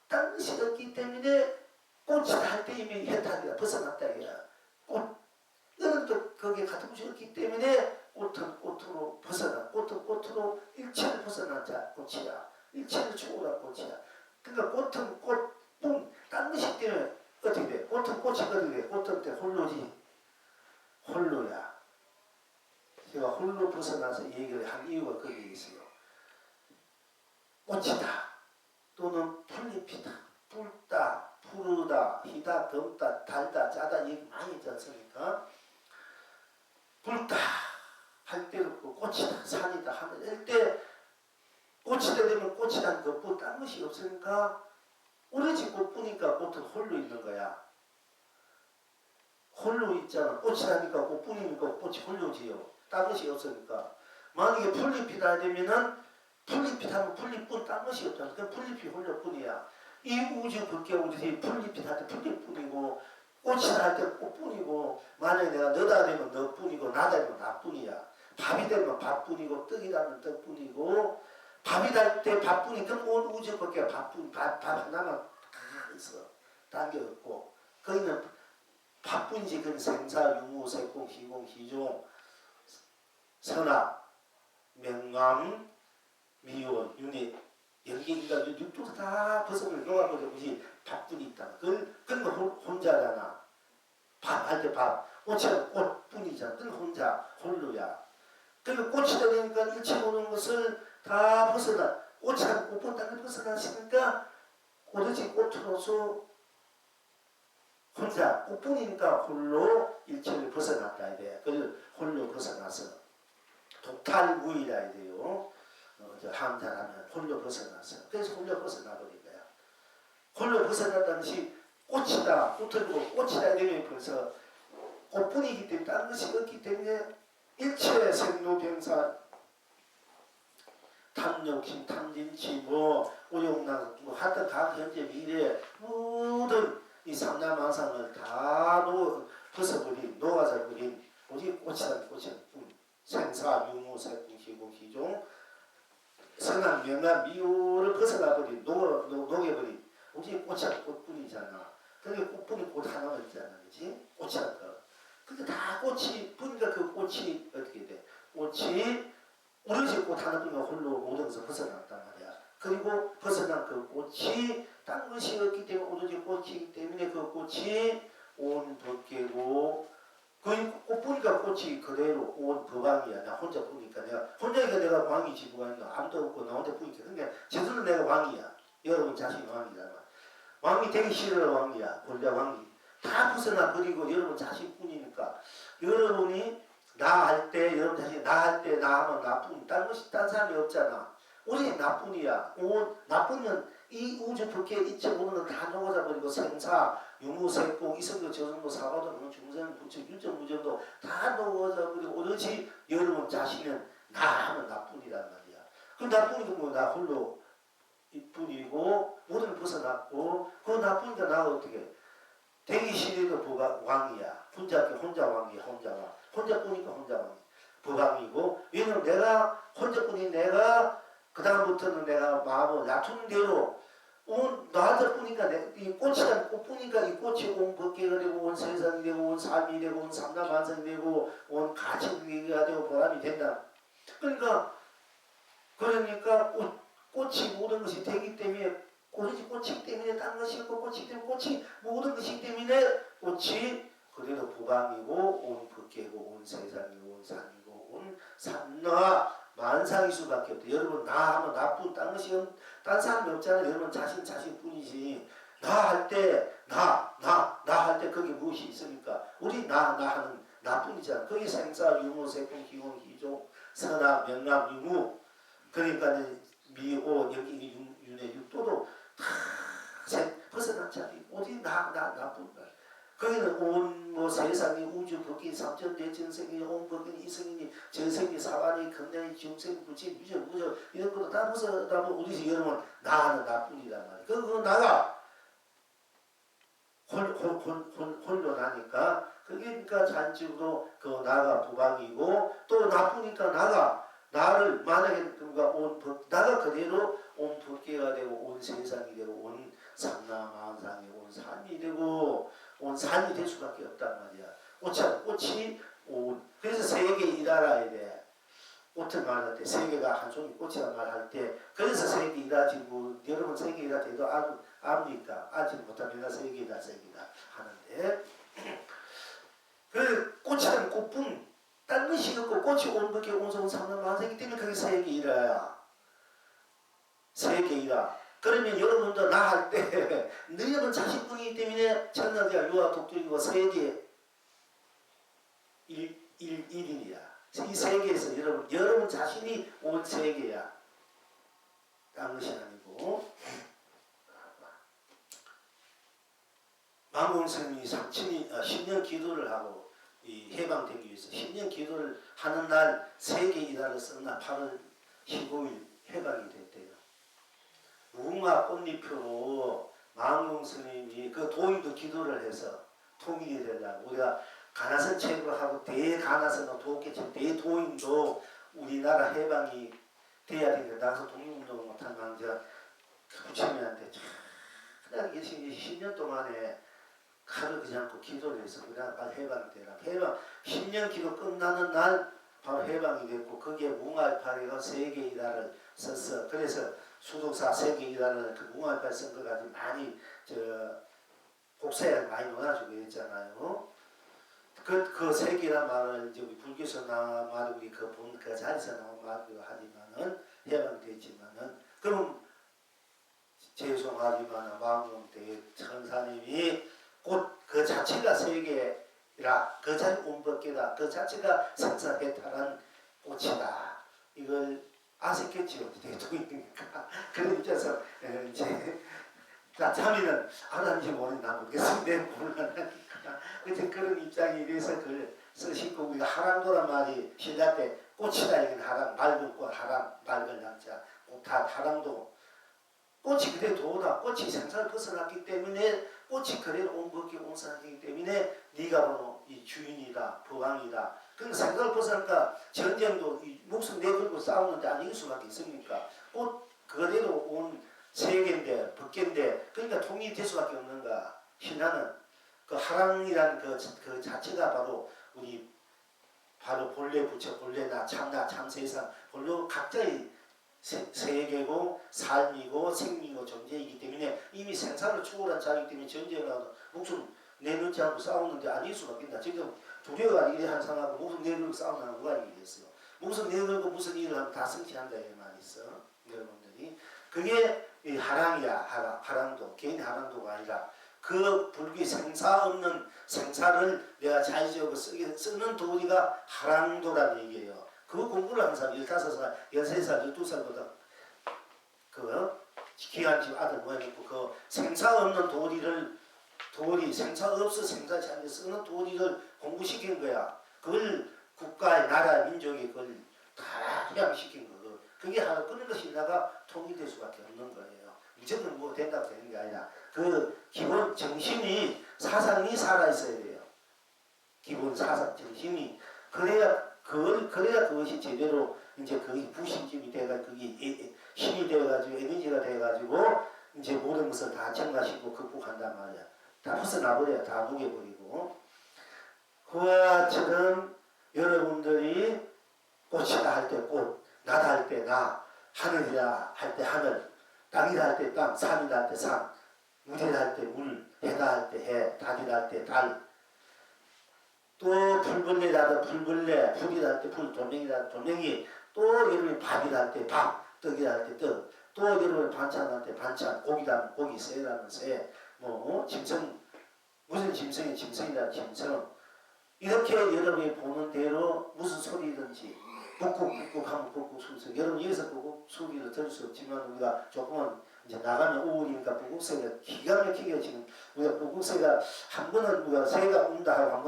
딴 것이 없기 때문에 꽃이다 할 때 이미 해탈이다. 벗어났다 이거야. 이거는 또 거기에 같은 것이 없기 때문에 꽃은 꽃으로 벗어나. 꽃은 꽃으로 일체를 벗어난 자 꽃이야. 일체를 초월한 꽃이야. 그러니까 꽃은 꽃뿐 딴 것이 때문에 어떻게 돼? 꽃은 꽃이 어떻게 돼? 꽃은 때 홀로지. 홀로야. 제가 홀로 벗어나서 얘기를 한 이유가 거기에 있어요. 꽃이다. 또는 풀잎이다. 붉다. 푸르다. 희다. 덥다. 달다. 짜다. 얘기 많이 있지 않습니까? 붉다. 할 때도 없고 꽃이다. 산이다. 하늘. 때 꽃이다 되면 꽃이란 것뿐 딴 것이 없으니까 오로지 꽃뿐이니까 꽃은 홀로 있는 거야. 홀로 있잖아. 꽃이라니까 꽃뿐이니까 꽃이 홀로지요. 딴 것이 없으니까. 만약에 풀잎이다 되면은 풀잎이라면 풀잎뿐 딴 것이 없잖아. 그 풀잎이 홀로뿐이야. 이 우주 밖에 우리 풀잎이 다 풀잎뿐이고 꽃이다 할 때 꽃뿐이고 만약에 내가 너다 되면 너뿐이고 나다 되면 나뿐이야. 밥이 되면 밥뿐이고 떡이다 하면 떡뿐이고 밥이 될 때 밥뿐이 그럼 온 우주 밖에 밥 하나만 다 있어. 딴 게 없고 거기는 바쁜지 그 생사 유무 색공 희공 희종 선악 명암 미원 윤회 여기가 육도 다 벗어버려 놓아버려 우리 밥뿐이 있다. 그건 혼자잖아. 밥 할 때 밥. 꽃은 꽃뿐이잖아. 그건 혼자 홀로야. 그리고 꽃이다 보니까 일체 보는 것을 다 벗어나. 꽃은 꽃보다는 벗어나시니까 오로지 꽃으로서 혼자 꽃뿐이니까 홀로 일체를 벗어났다 이래. 그걸 홀로 벗어나서 독탈무이라 해야 돼요. 함자라면 홀로 벗어나서. 그래서 홀로 벗어나버린 거야. 홀로 벗어났다는 것이 꽃이다. 꽃을 보고 꽃이다 이러면 벌써 꽃뿐이기 때문에 다른 것이 없기 때문에 일체 생로병사 탐욕심 탐진치 오용락 하여튼 각 현재 미래 모든 이 삼라만상을 다 벗어버린 녹아져버린 오직 꽃이란 꽃은 생사 유무 색공 희공 희종 선악 명암 미호를 벗어나버린 녹여버린 오직 꽃이란 꽃뿐이잖아. 그게 꽃뿐이 꽃 하나만 있잖아. 그치? 꽃이란 거. 근데 다 꽃이 뿌니까 그 꽃이 어떻게 돼? 꽃이 오로지 꽃 하나뿐이가 홀로 모든 것을 벗어났단 말이야. 그리고 벗어난 그 꽃이 딴 것이 없기 때문에 오로지 꽃이기 때문에 그 꽃이 온 벗개고 꽃 보니까 꽃이 그대로 온 법왕이야. 나 혼자 보니까 혼자니까 내가 왕이지 뭐가 있나. 아무도 없고 나 혼자 보니까. 그러니까 제대로 내가 왕이야. 여러분 자신이 왕이잖아. 왕이 되기 싫어 왕이야. 본래 왕이. 다 벗어나 버리고 여러분 자신뿐이니까 여러분이 나 할 때 여러분 자신이 나 할 때 나 하면 나뿐. 딴 것이 딴 사람이 없잖아. 오직 나뿐이야. 나뿐이면 이 우주 밖에 이체 모든 걸 다 녹아져 버리고 생사 유무색공 이성도 저성도 사과도 중생 부처 유전 무전도 다 녹아져 버리고 오로지 여러분 자신은 나 하면 나뿐이란 말이야. 그 나뿐이고 뭐 나 홀로 이뿐이고 모든 걸 벗어났고 그 나뿐이니까 나가 어떻게 되기 싫어도 왕이야. 혼자 왕이야. 혼자 왕. 혼자뿐이니까 혼자 왕. 법왕이고 왜냐면 내가 혼자뿐인 내가 그 다음부터는 내가 마음을 놔둔 대로 나한테 뿐이니까 이 꽃이란 꽃뿐이니까 이 꽃이 온 법계가 되고 온 세상이 되고 온 삶이 되고 온 삼라만상이 되고 온 가치가 되고 보람이 된다. 그러니까 꽃이 모든 것이 되기 때문에 오로지 꽃이기 때문에 딴 것이 없고 꽃이기 때문에 꽃이 모든 것이기 때문에 꽃이 그래도 보방이고 온 법계고 온 세상이고 온 산이고 온 삼라 만상일 수밖에 없다. 여러분 나 하면 나뿐 딴 것이 딴 사람이 없잖아요. 여러분 자신뿐이지. 나 할 때 나 할 때 거기 무엇이 있습니까? 우리 나 하는 나뿐이잖아. 거기 생사 유무 색공 희공 희종 선악 명암 유무 그러니까 미오 여기 윤회 육도도 다 벗어났지 않니? 오직 나뿐 거야. 거기는 온 세상이 우주 법기 삼천대 전생이 온 법기 이성이니 전생이 사관이 건강이 중생 부치 무저 이런 것도 다 벗어나면 우리 여러분 나는 나뿐이란 말이야. 그거 나가 홀로 나니까 그게 그러니까 잔증으로 그 나가 부방이고 또 나쁘니까 나를 만약에 나가 그대로 온 법계가 되고 온 세상이 되고 온 삼라만상이 온 산이 되고 온 산이 될 수밖에 없단 말이야. 꽃이 그래서 세계 일하라 돼. 꽃을 말할 때 세계가 한 종이 꽃이라 말할 때 그래서 세계 일하지 뭐 여러분 세계 일할 때도 압니까? 알지 못하면 내가 세계다 하는데 그 꽃이라는 꽃뿐 딴 것이 없고 꽃이 온 법계 온성 삼라만상이기 때문에 그게 세계 일하야. 세계 일하. 그러면 여러분도 나 할 때 너희는 자신뿐이기 때문에 천하가 유아 독특이고 세계 일인이야. 이 세계에서 여러분 자신이 온 세계야. 딴 것이 아니고 망공 스님이 10년 기도를 하고 이 해방되기 위해서 10년 기도를 하는 날 세계 이달을 썼나 8월 15일 해방이 됐대요. 무궁화 꽃잎으로 망공 스님이 그 도인도 기도를 해서 통일이 되려고 우리가 가나선 책으로 하고 대가나선으로 도깨책 대도인도 우리나라 해방이 돼야 되는데 나서 독립운동을 못한 망자 부처님한테 참 10년 동안에 칼을 그지 않고 기도를 해서 그냥 빨리 해방되라. 해방 10년 기도 끝나는 날 바로 해방이 됐고 거기에 뭉알파리가 세계이다를 썼어. 그래서 수독사 세계이다를 그 뭉알파리 쓴 거 가지고 많이 곡사에 많이 논아주고 했잖아요. 그 세계란 말을 이제 우리 불교에서 나온 말 우리 그 자리에서 나온 말도 하지만은 해방되지만은 그럼 죄송하지만 망공대 천사님이 곧 그 자체가 세계라 그 자체 온법계다 그 자체가 생사해탈한 꽃이다 이걸 아셨겠지요 대통령이니까 그런 입장에서 이제 참이는 알았는지 모르는지 모르겠습니다 곤란하니까 근데 그런 입장이 돼서 그걸 쓰시고 우리가 하랑도란 말이 신라 때 꽃이다 이건 하랑 맑은 꽃 하랑 맑은 남자 다 하랑도 꽃이 그대로 도다 꽃이 생사를 벗어났기 때문에 꽃이 그대로 온법계 온산하기 때문에 네가 바로 이 주인이다 법왕이다 그러니까 생사를 벗어나니까 전쟁도 이 목숨 내걸고 싸우는데 안 이길 수밖에 있습니까 꽃 그대로 온 세계인데 법계인데 그러니까 통일이 될 수밖에 없는가 신하는 그 하랑이라는 그 자체가 바로 우리 바로 본래 부처 본래 나 참나 참세상 본래 각자의 세계고 삶이고 생명이고 존재이기 때문에 이미 생사를 추구한 자이기 때문에 전쟁을 하고 목숨 내놓지 않고 싸우는데 아닐 수밖에 없다. 지금 두려워가 이래 한 상하고 목숨 내걸고 싸우는 누가 이기겠어요. 목숨 내걸고 무슨 일을 하면 다 성취한다 이 말이 있어. 여러분들이 그게 이 하랑이야. 하랑도 개인 하랑도가 아니라 그 불교 생사 없는 생사를 내가 자의적으로 쓰는 도리가 하랑도라는 얘기예요. 그 공부를 한 사람 15살, 13살, 12살보다 그 귀한 집 아들 모양이고 그 생사 없는 도리 생사 없어 생사 자체 쓰는 도리를 공부시킨 거야. 그걸 국가의 나라 민족이 그걸 다 해양시킨 거. 그게 하나 끄는 것이 나가 통일될 수밖에 없는 거예요. 무조건 뭐 된다고 되는 게 아니라 그 기본 정신이 사상이 살아 있어야 돼요. 기본 사상 정신이 그래야 그것이 제대로 이제 그게 부심집이 돼가 그게 힘이 되어가지고 에너지가 돼가지고 이제 모든 것을 다 청가시고 극복한단 말이야. 다 벗어나버려요. 다 녹여버리고. 그와처럼 여러분들이 꽃이다 할 때 꽃, 나다 할 때 나, 하늘이다 할 때 하늘, 땅이다 할 때 땅, 산이다 할 때 산, 물이다 할 때 물, 해다 할 때 해, 달이다 할 때 달, 또 불벌레다 불벌레, 불이다 할 때 불, 돌멩이다 할 때 돌멩이, 또 여러분이 밥이다 할 때 밥, 떡이다 할 때 떡, 또 여러분이 반찬 할 때 반찬, 고기다 하면 고기, 새다 하면 새, 짐승, 무슨 짐승이 짐승이다 짐승. 이렇게 여러분이 보는 대로 무슨 소리든지 북극 하면 북극 소리 여러분 여기서 북극 소리를 들을 수 없지만 우리가 조금은 이제 나가면 우울이니까 북극새가 기가 막히게 지금 우리가 북극새가 한 번은 우리가 새가 운다 하고 한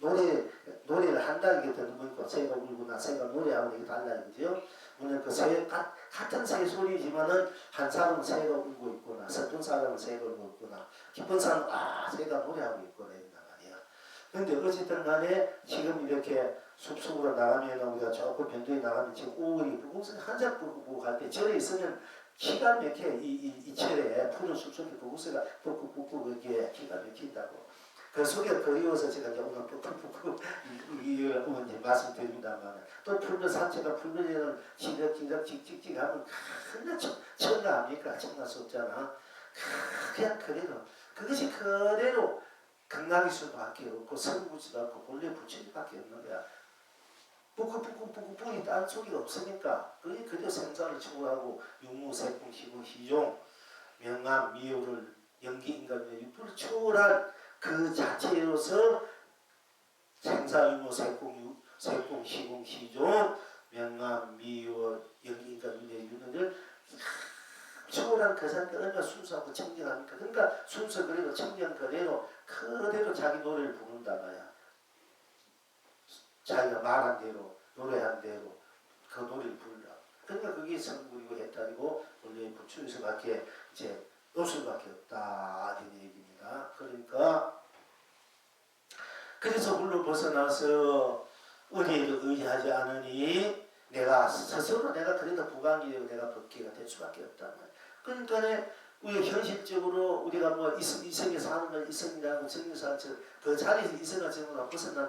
번은 노래를 한다 이게 되는 거니까 새가 울거나 새가 노래하고 이게 달라 이거죠. 오늘 그 새 같은 새 소리지만은 한 사람은 새가 울고 있거나 슬픈 사람은 새가 울고 있거나 기쁜 사람은 새가 노래하고 있거나 이런단 말이야. 근데 어쨌든 간에 지금 이렇게 숲속으로 나가면 우리가 조금 변두에 나가면 지금 우울이 북극새 한자 북극 갈 때 절에 있으면 기가 막혀 이 철에 푸른 숲속에 북극새가 북극 이게 기가 막힌다고. 그 속에 그리워서 제가 이제 오늘 북극 이제 말씀드립니다만 또 풀벌 산채가 풀벌에는 지적지적 찍찍찍 하면 큰 청가 아닙니까? 청가 수 없잖아. 그냥 그대로 그것이 그대로 극락일 수밖에 없고 성부지도 않고 본래 부처님밖에 없는 거야. 북극이 딴 소리가 없으니까 그게 그대로 생사를 추구하고 육무세풍 시고 시종 명암 미호를 연기인간의 육부를 초월한 그 자체로서 생사유무세풍 시공 시종 명암 미호 연기인간의 윤회를 초월한 그 상태가 얼마나 순수하고 청정합니까? 그러니까 순수 그대로 청정 그대로 자기 노래를 부른다 말이야. 자기가 말한 대로 노래한 대로 그 노래를 부르라. 그러니까 그게 성불이고 해탈이고 원래 부처에서밖에 이제 없을 밖에 없다 이런 얘기입니다. 그러니까 그래서 물로 벗어나서 어디에도 의지하지 않으니 내가 스스로 내가 그래도 부관계되고 내가 법계가 될 수밖에 없단 말이야. 그러니까 우리가 현실적으로 우리가 뭐 이성에 사는 건 이성이라고 정리사처럼 그 자리에서 이성과 정리가 벗어난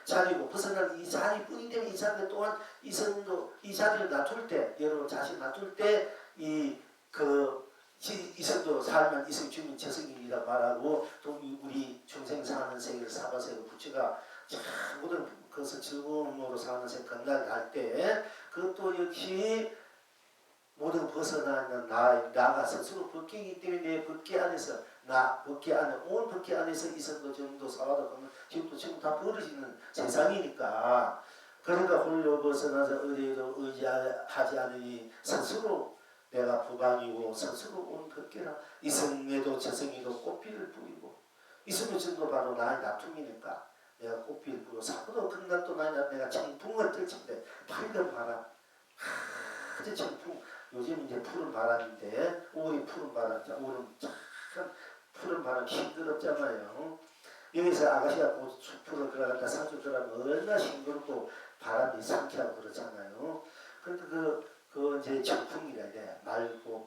자리고 벗어난 이 자리뿐이 되면 이 자리 또한 이성도 이 자리를 놔둘 때 여러분 자신 놔둘 때 이성도 살면 이성 주민 저성입니다 말하고 또 우리 중생 사는 세계를 사바세고 부처가 모든 것을 즐거움으로 사는 세 건강하게 할 때 그것도 역시 모든 벗어나는 나가 스스로 벗기기 때문에 내 벗기 안에서 벗기 안에 온 벗기 안에서 이성도 정도 사와도 보면 지금 다 벌어지는 세상이니까 그러니까 홀로 벗어나서 어디에도 의지하지 않으니 스스로 내가 부방이고 스스로 온 벗기라 이성에도 저성에도 꽃피를 뿌리고 이성도 정도 바로 나의 나툼이니까 내가 꽃피를 뿌리고 사고도 건강도 내가 청풍을 떨친데 밝은 바람 아주 청풍 요즘 이제 푸른 바람인데 올이 푸른 바람 올은 참 푸른 바람 싱그럽잖아요. 여기서 아가씨가 곧 숲으로 들어간다 산수 들어가면 얼마나 싱그럽고 바람이 상쾌하고 그렇잖아요. 그러니까 그 이제 청풍이라 돼. 맑고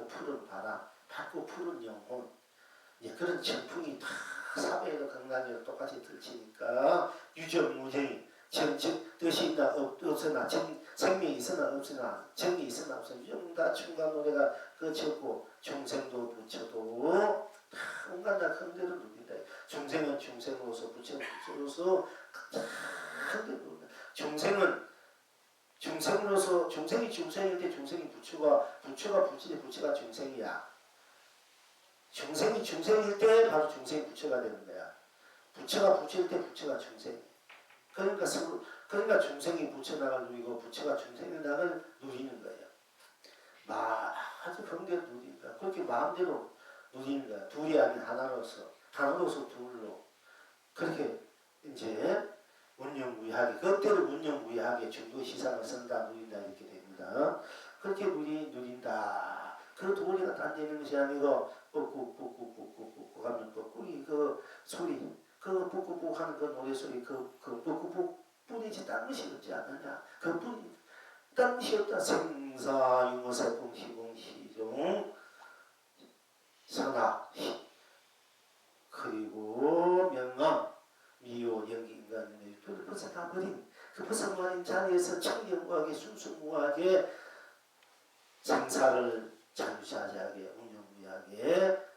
푸른 바람 밝고 푸른 영혼 예, 그런 청풍이 다 사회에도 건강에도 똑같이 들치니까 유전무정이 뜻이 있나 없으나 생명이 있으나 없으나 정이 있으나 없으나 유전다 춤과 노래가 그쳤고 중생도 부처도 다 온갖 다 흔대로 누린다. 중생은 중생으로서 부처는 부처로서 흔대로 누린다. 중생은 중생으로서 중생이 중생일 때 중생이 부처가 부처지 부처가 중생이야. 중생이 중생일 때 바로 중생이 부처가 되는 거야. 부처가 부처일 때 부처가 중생이야. 그러니까 중생이 부처 나갈 누리고 부처가 중생이 나갈 누리는 거예요. 아주 경계로 누리는 거야. 그렇게 마음대로 누리는 거야. 둘이 아닌 하나로서 둘로 그렇게 이제 운영무이하게 그때로 운영무이하게 중도 시상을 선다 누린다 이렇게 됩니다. 그렇게 누린다. 그 도리가 딴 되는 것이 아니고 꾹꾹꾹꾹꾹꾹꾹 하면 꾹꾹이 그 소리 그 꾹꾹꾹 하는 그 노래소리 그 꾹꾹꾹 뿐이지 딴 것이 없지 않느냐. 그 뿐이 딴 것이 없다. 생사 유무사공 시공 시종 선악 그리고 명암 미호 연기 인간 그걸 벌써 다 버린 그 벗어버린 자리에서 청경무하게 순수무하게 상사를 자유자재하게 운영무하게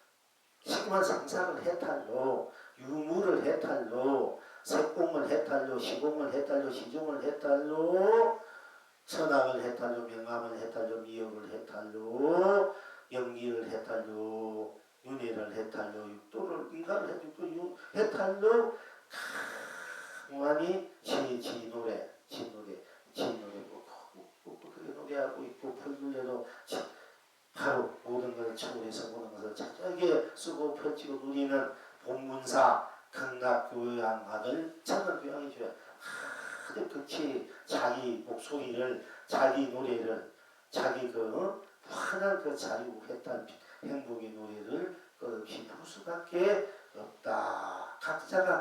시공한 상사를 해탈로 유무를 해탈로 색공을 해탈로 시공을 해탈로 시종을 해탈로 선악을 해탈로 명암을 해탈로 미역을 해탈로 연기를 해탈로 윤회를 해탈로 육도를 인간을 해탈로 강만이 지 노래 그렇게 노래하고 있고 풀들레로 바로 모든 것을 초월해서 모든 것을 착하게 쓰고 펼치고 누리는 본문사 극락교양학을 찾는 교양이죠. 아주 극치 자기 목소리를 자기 노래를 자기 환한 그 자유했던 행복의 노래를 끝없이 부를 수밖에 없다. 각자가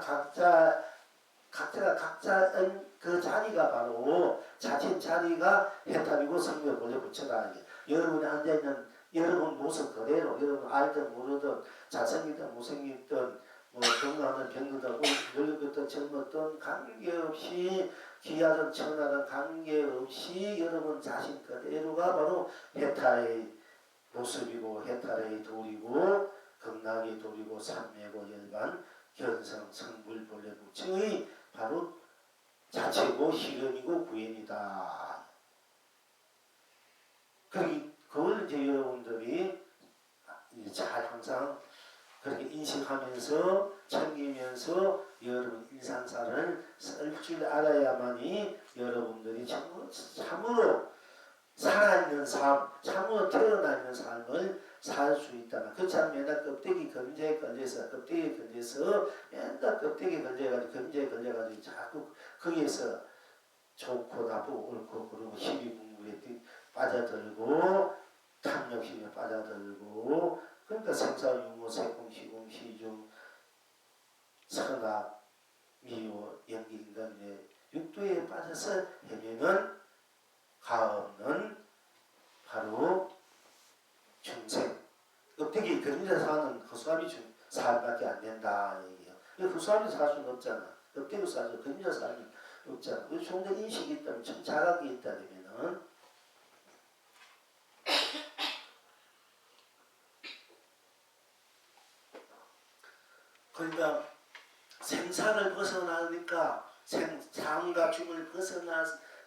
각자의 그 자리가 바로 자신 자리가 해탈이고 성벽 원래 붙여라. 여러분이 앉아있는 여러분 모습 그대로 여러분 알든 모르든 잘생기든 못생기든 뭐 건강하든 병들든 늙었든 젊었든 관계없이 귀하든 천하든 관계없이 여러분 자신 그대로가 바로 해탈의 모습이고 해탈의 도리고 극락의 도리고 삼매고 열반 견성 성불 본래 부처의 바로 자체고 실현이고 구현이다. 그걸 이제 여러분들이 잘 항상 그렇게 인식하면서 챙기면서 여러분 인상사를 쓸 줄 알아야만이 여러분들이 참으로 살아있는 삶, 참으로 태어나 있는 삶을 살 수 있다. 그렇지 않으면 맨날 껍데기 건재에 걸려서 맨날 껍데기 걸려가지고 건재에 걸려가지고 자꾸 거기에서 좋고 나쁘고 옳고 그러고 시비분물에 빠져들고 탐욕심에 빠져들고 그러니까 생사유무 세공 시공 시중 선악 미호 연기인간의 육도에 빠져서 헤매는 가없는 바로 중생 껍데기 그림자 사는 허수아비 살밖에 안 된다 얘기예요. 허수아비 살 수는 없잖아. 껍데기 살수 그림자 살은 없잖아. 좀 더 인식이 있다면, 좀 자각이 있다면은 그러니까 생사를 벗어나니까 삶과 죽음을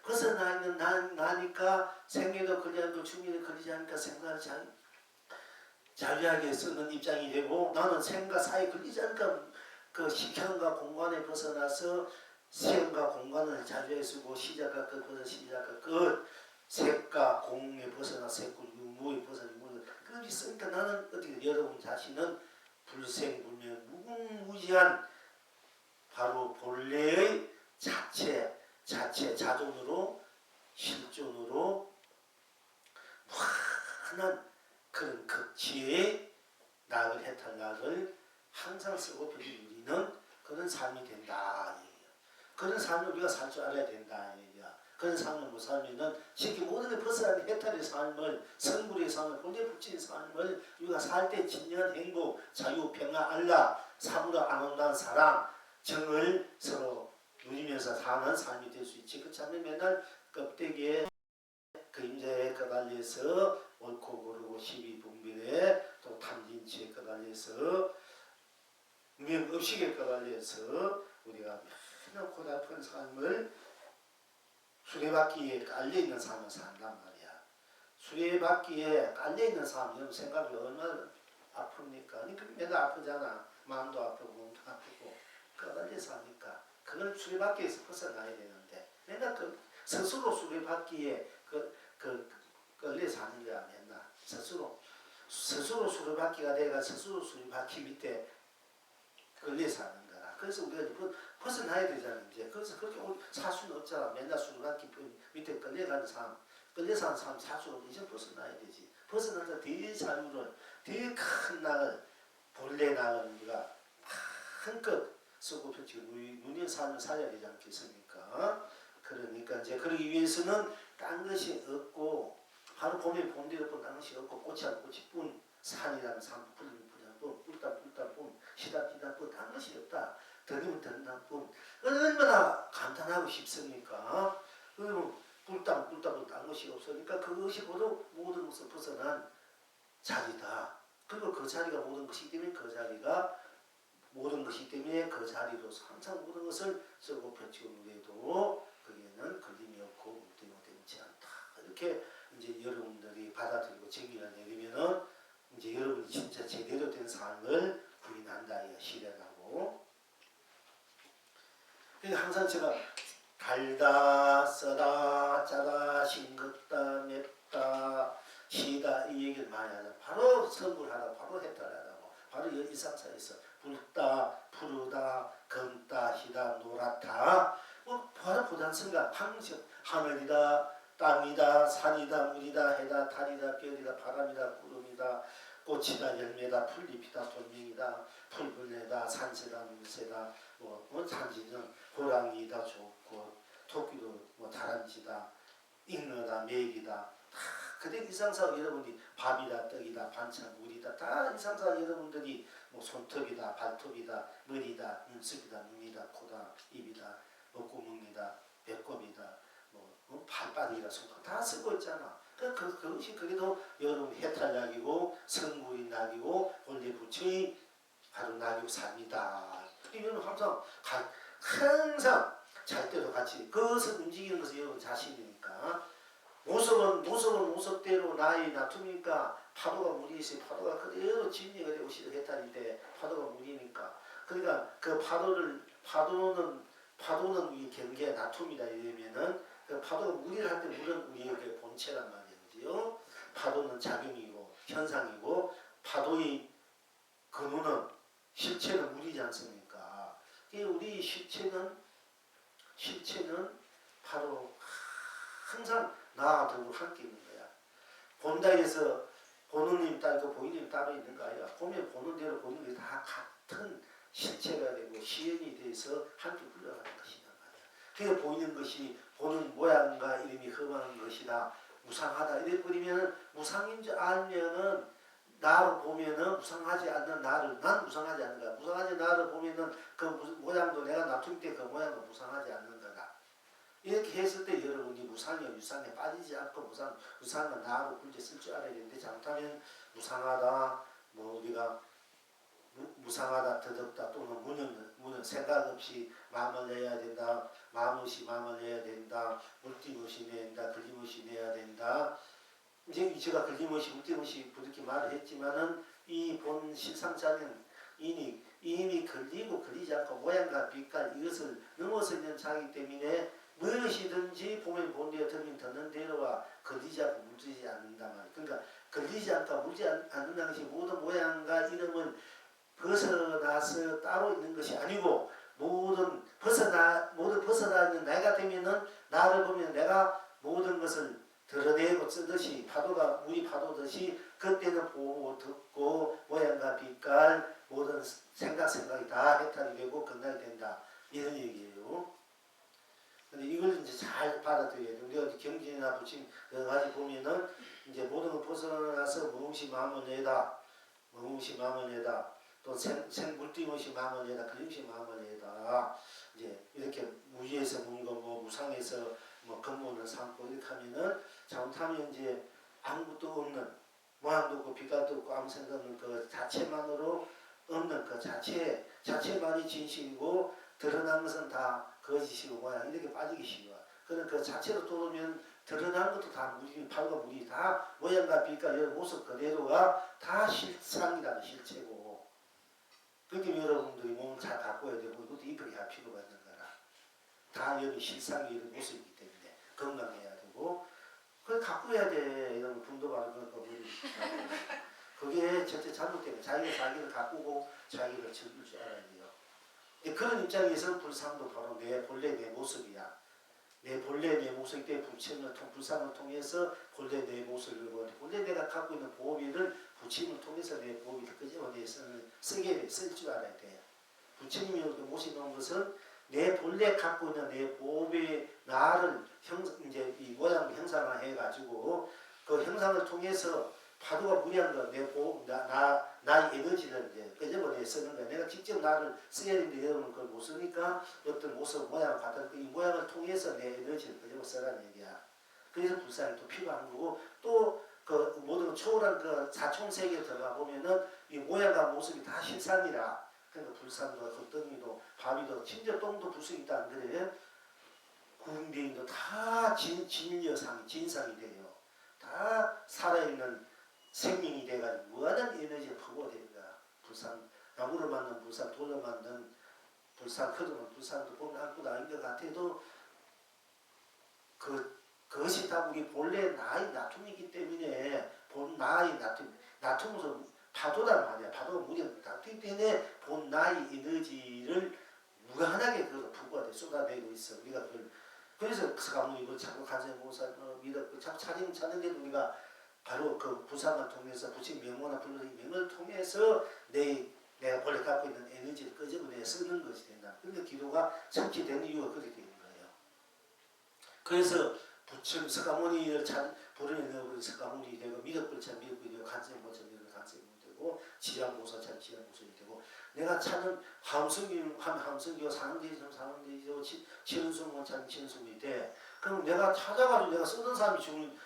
벗어나니까 생애도 걸리지 않고 죽음도 걸리지 않으니까 생사를 자유하게 쓰는 입장이 되고, 나는 생과 사에 걸리지 않으니까 그 시간과 공간에 벗어나서 시간과 공간을 자유하게 쓰고, 시작과 끝 벗어 시작과 끝, 색과 공에 벗어나 색과 무에 벗어나 무, 그렇게 쓰니까 나는 어떻게 여러분 자신은 불생불멸 무궁무진한 바로 본래의 자체 자존으로 실존으로 무한한 그런 극치의 낙을 해탈락을 항상 쓰고 누리는 그런 삶이 된다. 그런 삶을 우리가 살 줄 알아야 된다. 그런 삶을 못 살면은 쉽게 모든 게 벗어난 해탈의 삶을, 성불의 삶을, 본래 불치의 삶을 우리가 살 때 진정한 행복, 자유, 평화, 안락, 사부로 안 온다는 사랑, 정을 서로 누리면서 사는 삶이 될 수 있지. 그렇지 맨날 껍데기에 그림자에 까달려서 옳고 그르고 시비분별에 또 탐진치에 까달려서 명의식에 까달려서 우리가 맨날 고달픈 삶을 수레바퀴에 깔려있는 삶을 산단 말이야. 수레바퀴에 깔려있는 삶, 여러분 생각이 얼마나 아픕니까? 그러니까 맨날 아프잖아. 마음도 아프고 몸도 아프고 까달려서 하니까 그걸 수레바퀴에서 벗어나야 되는데 맨날 스스로 수레바퀴에 끌려서 하는 거야. 맨날 스스로 수레바퀴가 돼가 스스로 수레바퀴 밑에 끌려서 하는 거라. 그래서 우리가 벗어나야 되잖아. 이제 그래서 그렇게 살 수는 없잖아. 맨날 수레바퀴 밑에 끌려가는 삶, 끌려서 하는 삶 살 수는 없지. 이제 벗어나야 되지. 벗어나서 더 자유를, 더 큰 낙을, 본래 낙을 우리가 한껏 쓰고 펼치고 누리는 삶을 살아야 되지 않겠습니까? 그러니까 이제 그러기 위해서는 딴 것이 없고, 바로 봄에 봄대로 딴 것이 없고, 꽃이란 꽃이 뿐, 산이란 산, 풀이란 풀이뿐, 뿔단 뿐, 시단 뿐, 딴 것이 없다. 더리면 더린다 뿐. 얼마나 간단하고 쉽습니까? 그리고 뿔단 딴 것이 없으니까 그것이 바로 모든 것을 벗어난 자리다. 그리고 그 자리가 모든 것이기 때문에 그 자리가 모든 것이기 때문에 그 자리로서 항상 모든 것을 쓰고 펼치고 누려도 거기에는 걸림이 없고 묵림이 되지 않다. 이렇게 이제 여러분들이 받아들이고 정의를 내리면은 이제 여러분이 진짜 제대로 된 삶을 부인한다. 실현하고. 그러니까 항상 제가 달다, 쓰다, 짜다, 싱겁다, 맵다, 시다 이 얘기를 많이 하잖아. 바로 선불하다, 바로 해탈하다고. 바로 일상사에서 붉다, 푸르다, 검다, 희다, 노랗다. 바로 부단성가 방식 하늘이다, 땅이다, 산이다, 물이다, 해다, 달이다, 별이다, 바람이다, 구름이다, 꽃이다, 열매다, 풀잎이다, 돌멩이다, 풀벌레다, 산새다, 물새다, 산지는 호랑이다, 좋고 토끼도 다람쥐다, 잉어다, 메기다. 그때 일상사 여러분이 밥이다, 떡이다, 반찬, 물이다, 다 일상사 여러분들이 손톱이다, 발톱이다, 머리다, 눈썹이다, 눈이다, 코다, 입이다, 목구멍이다, 배꼽이다, 발바닥이다, 손톱 다 쓰고 있잖아. 그것이 그래도 여러분 해탈약이고 성불이 낙이고 원래 부처의 바로 낙이고 삶이다. 이건 항상 잘 때도 같이 그것을 움직이는 것은 여러분 자신이니까. 모습대로 나의 나툼이니까 파도가 물이 있어요. 파도가 그대로 진리가 되고 해탈인데 파도가 물이니까. 그러니까 그 파도는 이 경계의 나툼이다 이러면은 그 파도가 물이를 할 때 물은 우리의 그 본체란 말이에요. 파도는 작용이고 현상이고 파도의 근원은 실체는 물이지 않습니까? 우리 실체는 바로 항상 나와 더불어 함께 있는 거야. 본다 해서 보는 님 따로 보이는 님 따로 있는 거 아니야. 보면 보는 대로 보는 게 다 같은 실체가 되고 시연이 돼서 함께 흘러가는 것이란 말이야. 그래서 보이는 것이 보는 모양과 이름이 험한 것이다. 무상하다. 이래 버리면 무상인 줄 알면은 나로 보면은 무상하지 않는 나를, 난 무상하지 않는 거야. 무상하지 나를 보면은 그 모양도 내가 놔둘 때 그 모양도 무상하지 않는 거다. 이렇게 했을 때 여러분이 무상이요 유상에 빠지지 않고 무상은 나로 굳이 쓸 줄 알아야 되는데, 잘못하면 무상하다, 뭐 우리가 무상하다, 더덥다, 또는 무는 생각 없이 마음을 내야 된다, 마음 없이 마음을 내야 된다, 물띠없이 내야 된다, 걸림없이 내야 된다. 이제 제가 걸림없이 물띠없이 부득이 말을 했지만은 이 본 실상자는 이미 걸리고 걸리지 않고 모양과 빛깔 이것을 넘어서 있는 자이기 때문에 무엇이든지 보면 본대로 듣는 듣는 대로와 걸리지 않고 물리지 않는다 말이에요. 그러니까 걸리지 않고 물리지 않는다는 것이 모든 모양과 이름을 벗어나서 따로 있는 것이 아니고, 모든 벗어나 있는 내가 되면은 나를 보면 내가 모든 것을 드러내고 쓰듯이 물이 파도듯이 그때는 보고 듣고 모양과 빛깔 모든 생각이 다 해탈이 되고 끝나게 된다, 이런 얘기예요. 근데 이걸 이제 잘 받아들여야 돼. 우리가 경진이나 부침 여러 가지 보면은 이제 모든 걸 벗어나서 무엇이 마음을 내다, 무엇이 마음을 내다, 또 물띠무시 마음을 내다, 그림시 마음을 내다. 이제 이렇게 무위에서 문거, 뭐 무상에서 뭐 근본을 삼고 이렇게 하면은 잘못하면 이제 아무것도 없는, 모양도 없고 빛깔도 없고 아무 생각 없는 그 자체만으로 없는 그 자체만이 진실이고 드러난 것은 다 거짓이고 모양, 이렇게 빠지기 쉬워. 그러나 그 자체로 돌으면 드러난 것도 다 물이, 팔과 물이 다 모양과 빛깔 이런 모습 그대로가 다 실상이라는 실체고, 그렇게 여러분들이 몸을 잘 가꿔야 되고 이것도 이쁘게 할 필요가 있는 거라. 다 여기 실상이 이런 모습이기 때문에 건강해야 되고 그걸 가꿔야 돼. 이런 분도 바르는 거 그게 절대 잘못되고 자기를 가꾸고 자기를 즐길 줄 알아야 돼요. 그런 입장에서 불상도 바로 내 본래 내 모습이야. 내 본래 내 모습 때 불상을 통해서 본래 내 모습을 보고, 본래 내가 갖고 있는 보비를 부침을 통해서 내 보비를 끄집어내서 쓸 줄 알아야 돼. 부침이 모시는 것은 내 본래 갖고 있는 내 보비 나를 이제 이 모양을 형상화해 가지고 그 형상을 통해서 파도가 무리한 거, 나의 에너지를 이제 끄집어내 쓰는 거야. 내가 직접 나를 써야 되는데 여러분은 그걸 못 쓰니까 어떤 모습, 모양을 갖다 이 모양을 통해서 내 에너지를 끄집어 쓰라는 얘기야. 그래서 불상이 또 필요한 거고, 또 그 모든 초월한 그 사총세계에 들어가 보면은 이 모양과 모습이 다 실상이라. 그러니까 불상도 헛덩이도 바위도 심지어 똥도 불성이 있다 안 그래? 구름비행도 다 진상이 돼요. 다 살아있는 생명이 돼가지고 무한한 에너지를 퍼부어 되는 거야. 불상, 나무로 만든 불상, 돌로 만든 불상, 흙으로 불상도 보면 아무것도 아닌 것 같아도 그것이 다 우리 본래 나의 나툼이기 때문에 본 나의 나툼으로 파도란 말이야. 파도가 물이 닿기 때문에 본 나의 에너지를 무한하게 그걸 부과돼 쏟아내고 있어. 우리가 그래서 스가모니 이걸 자꾸 간세모사 믿었고 자꾸 찾는데도 우리가 바로 그 부상을 통해서 부친 명모나 불러의 명을 통해서 내가 본래 갖고 있는 에너지를 끄집어내 쓰는 것이 된다. 그러니까 기도가 성취되는 이유가 그렇게 되는 거예요. 그래서 부처님 스가모니를 부르는 스가모니 되고 미륵불처럼 미륵불이 되고 간세모처럼 간세모 되고 지향보살처럼 지향보살이 되고, 내가 찾는 함성기가 사는데이죠 치른수문처럼 치른수문이 돼. 그럼 내가 찾아가지고 내가 쓰던 사람이 죽으면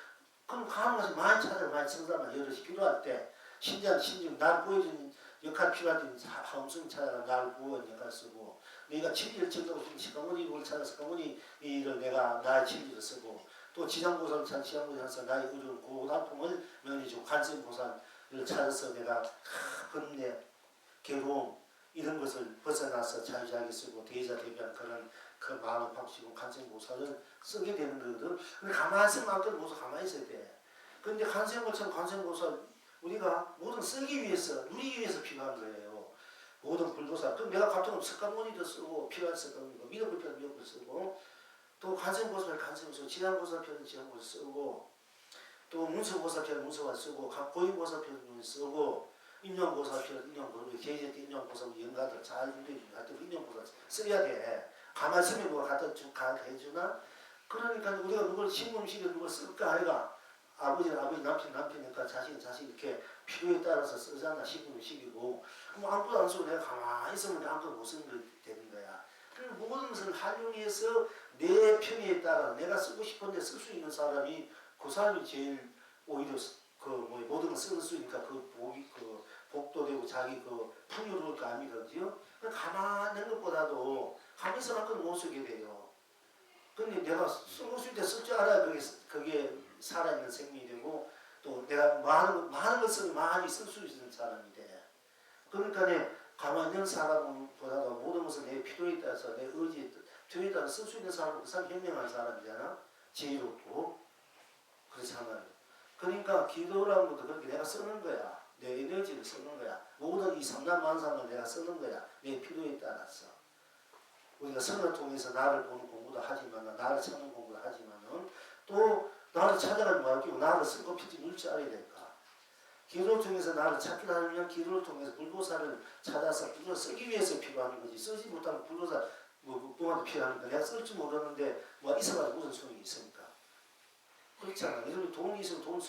그럼 가는 것이 많이 쓰는 사람은 여럿이 필요할 때 심지어 날 보여주는 역할 필요할 때 함성 찾아가 날 구원 역할 쓰고, 내가 진리를 증거하고 시가모니를 찾아서 시가모니를 내가 나의 진리를 쓰고, 또 지장보살을 찾아 지장보살에서 나의 의료를 고달픔을 면해주고, 간세보살을 찾아서 내가 번뇌, 괴로움 이런 것을 벗어나서 자유자하게 쓰고 대자 대변 그런 그 마음을 박치고 간세보살을 쓰게 되는 거거든. 근데 가만히 있으면 아무것도 못 가만히 있어야 돼. 근데 간세보살 우리가 모든 쓰기 위해서 누리기 위해서 필요한 거예요. 모든 불도사. 그럼 내가 같은 거 석가모니도 쓰고 필요한 석가모니고 미륵불 필요한 미륵불 쓰고, 또 간세보살 지향보살 필요한 지향보살 쓰고, 또 문수보살 필요한 문수보살 쓰고, 고인보살 필요한 고인 쓰고, 인용보살 필요한 인용보살, 계절 인용보살 연가들 잘 준비해주고 하여튼 인용보살 써야 돼. 가만히 있으면 누가 갖다 해주나? 그러니까 우리가 누굴 신금식에 누굴 쓸까 아이가 아버지 남편이니까 자식 이렇게 필요에 따라서 쓰잖아. 식으면 식이고 뭐 아무것도 안 쓰고 내가 가만히 있으면 아무것도 못 쓰는 게 되는 거야. 그리고 모든 것을 활용해서 내 편의에 따라 내가 쓰고 싶은데 쓸 수 있는 사람이 그 사람이 제일 오히려 모든 걸 쓸 수 있으니까 그 복도 되고 자기 그 풍요로울 거 아니거든요. 가만히 있는 것보다도 가만히 있어만큼 못 쓰게 돼요. 근데 내가 쓰고 싶을 때 쓸 줄 알아야 그게 살아있는 생명이 되고 또 내가 많은 걸 쓰면 많이 쓸 수 있는 사람이 돼. 그러니까 가만히 있는 사람보다도 모든 것을 내 필요에 따라서 내 의지에 따라서 쓸 수 있는 사람은 그 사람 현명한 사람이잖아. 지혜롭고 그렇잖아요. 그러니까 기도라는 것도 그렇게 내가 쓰는 거야. 내 에너지를 쓰는 거야. 모든 이 삼단만상을 내가 쓰는 거야. 내 필요에 따라서. 우리가 성을 통해서 나를 보는 공부도 하지만 나를 찾는 공부도 하지만은 또 나를 찾아가지 말고 나를 쓰고 피지 물지 알아야 될까. 기도를 통해서 나를 찾기도 하면 기도를 통해서 불보살을 찾아서 불보살 쓰기 위해서 필요한 거지. 쓰지 못하면 불보살 뭐도 필요하니까 내가 쓸 줄 모르는데 뭐 있어가지고 무슨 소용이 있습니까? 그렇잖아. 예를 돈이 있으면 돈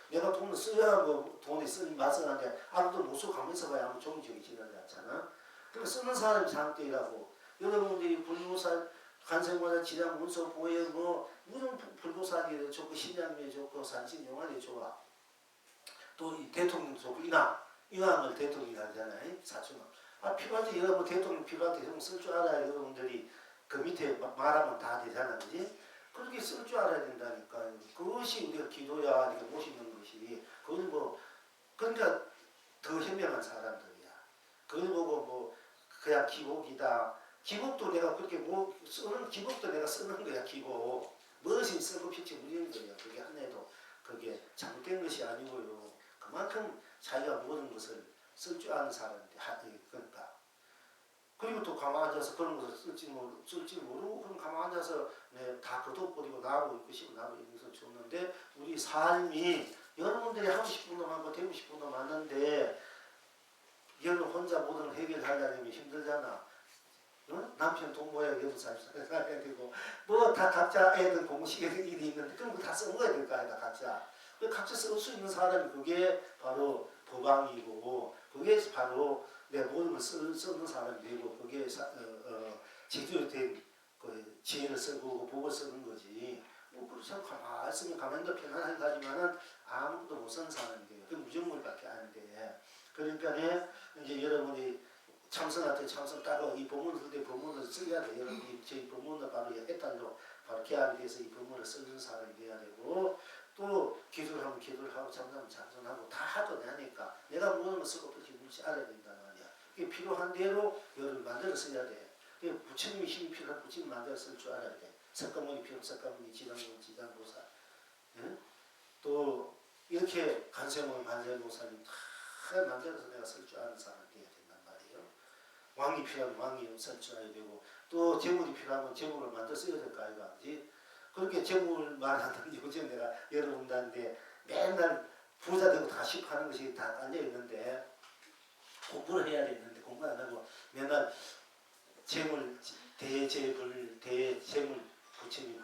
내가 돈을 써야 뭐 돈이 쓰는 맛은 한데 아무도 못 쓰고 가만히 있어봐야 아무 좋은 기억이 지나지 않잖아. 그러니까 쓰는 사람이 장대라고. 여러분들이 불보살 간생보살 지장 문서 보혜 무슨 불보살이 좋고 신양이 좋고 산신용환이 좋아. 또 이 대통령 좋고 이왕을 대통령이 하잖아요. 사촌은. 필요할 때 여러분 대통령 필요할 때 쓸 줄 알아야 여러분들이 그 밑에 말하면 다 되잖아. 그지? 그렇게 쓸 줄 알아야 된다니까. 그것이 우리가 기도야 이렇게 모시는 것이. 그걸 그러니까 더 현명한 사람들이야. 그걸 보고 그냥 기복이다. 기복도 내가 그렇게 쓰는 기복도 내가 쓰는 거야. 기복. 무엇이 쓰고 피치 무리는 거야. 그게 하나도 그게 잘못된 것이 아니고요. 그만큼 자기가 모든 것을 쓸 줄 아는 사람인데 그러니까. 그리고 또 가만히 앉아서 그런 것을 쓸지 모르고 그럼 가만히 앉아서 다 거둬버리고 나하고 있고 싶고 나하고 있는 것은 좋는데 우리 삶이 여러분들이 하고 싶은 거 많고 되고 싶은 거 많은데 여러분 혼자 모든 걸 해결하려면 힘들잖아. 응? 남편 돈 모아야 여러분 살아야 되고 뭐 다 각자 애들 공식에 일이 있는데 그런 거 다 써먹어야 될 거 아니다 각자. 각자 쓸 수 있는 사람이 그게 바로 법왕이고 그게 바로 내 모든 걸 쓰는 사람이 되고 그게 제대로 된 그 지혜를 쓰고 복을 쓰는 거지. 그렇지 않고 가만히 있으면 가만히 더 편안하게 가지만은 아무것도 못 쓰는 사람이 돼요. 그 무정물밖에 안 돼. 그러니까 이제 여러분이 참선할 때 참선 따로 이 법문을 쓸 때 법문을 써야 돼. 여러분이 저희 법문을 바로 해달로 바로 계약이 돼서 이 법문을 쓰는 사람이 돼야 되고 또 기도를 하면 기도를 하고 참선하면 참선하고 다 하도 되니까 내가 모든 걸 쓰고 그렇게 묻지 않아야 된단 말이야. 이게 필요한 대로 여러분 만들어 써야 돼. 부처님이 힘이 필요한 부처님 만들어 쓸 줄 알아야 돼. 석가모니 필요 석가모니 지장모니 지장보살. 응? 또 이렇게 간세모사님 다 만들어서 내가 쓸 줄 아는 사람이 돼야 된단 말이에요. 왕이 필요하면 왕이 쓸 줄 알아야 되고 또 재물이 필요하면 재물을 만들어 써야 될 거 아이가. 그렇게 재물 말하는 요즘 내가 여러분들한테 맨날 부자 되고 다 싶하는 것이 다 깔려 있는데 공부를 해야 되는데 공부 안 하고 맨날 재물 대재물 부처님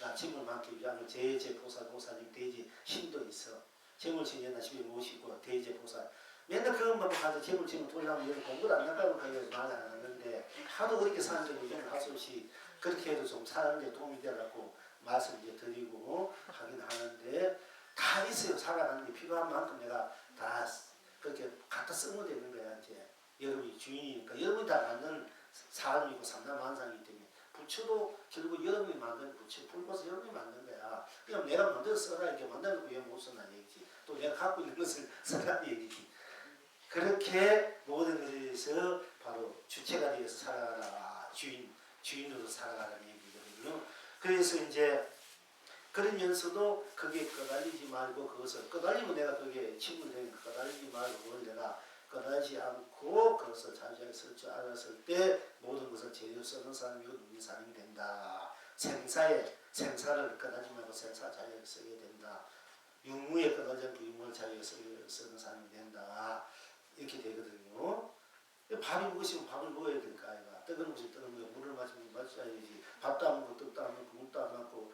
나 재물 많기 위하면 대재보살 대지 신도 있어. 재물 신이나 집에 모시고 대재보살 맨날 그것만 가서 재물 돌려면 여기 공부를 안 나가고 그게 말을 안 하는데 하도 그렇게 사는데 요즘 할수 없이 그렇게 해도 좀 사는데 도움이 되라고 말씀 이제 드리고 하긴 하는데 다 있어요. 살아가는 게 필요한 만큼 내가 다 그렇게 갖다 쓰면 되는 거야. 이제 여러분이 주인이니까 여러분이 다 만든 사람이고 삼다만상이기 때문에 부처도 결국 여러분이 만든 부처 불법에서 여러분이 만든 거야. 그럼 내가 만들어서 써라 이렇게 만드는 거 왜 못 쓰나 얘기지. 또 내가 갖고 있는 것을 써라 얘기지. 그렇게 모든 것에서 바로 주체가 되어서 살아가라. 주인으로 살아가라는 얘기거든요. 그래서 이제 그러면서도 그게 꺼달리지 말고 그것을 꺼달리면 내가 그게 친구되니까 꺼달리지 말고 그걸 내가 꺼달리지 않고 그것을 자주하게 쓸 줄 알았을 때 모든 것을 제대로 쓰는 사람이고 누린 사람이 된다. 생사를 꺼달리지 말고 생사 자유하게 쓰게 된다. 유무에 꺼달리지 않고 유무를 자유하게 쓰는 사람이 된다. 이렇게 되거든요. 밥이 먹으시면 밥을 먹어야 될까 아이가. 뜨거운 것이 뜨거운 거 물을 마시면 마셔야지. 밥도 안 먹고 떡도 안 먹고 물도 안 먹고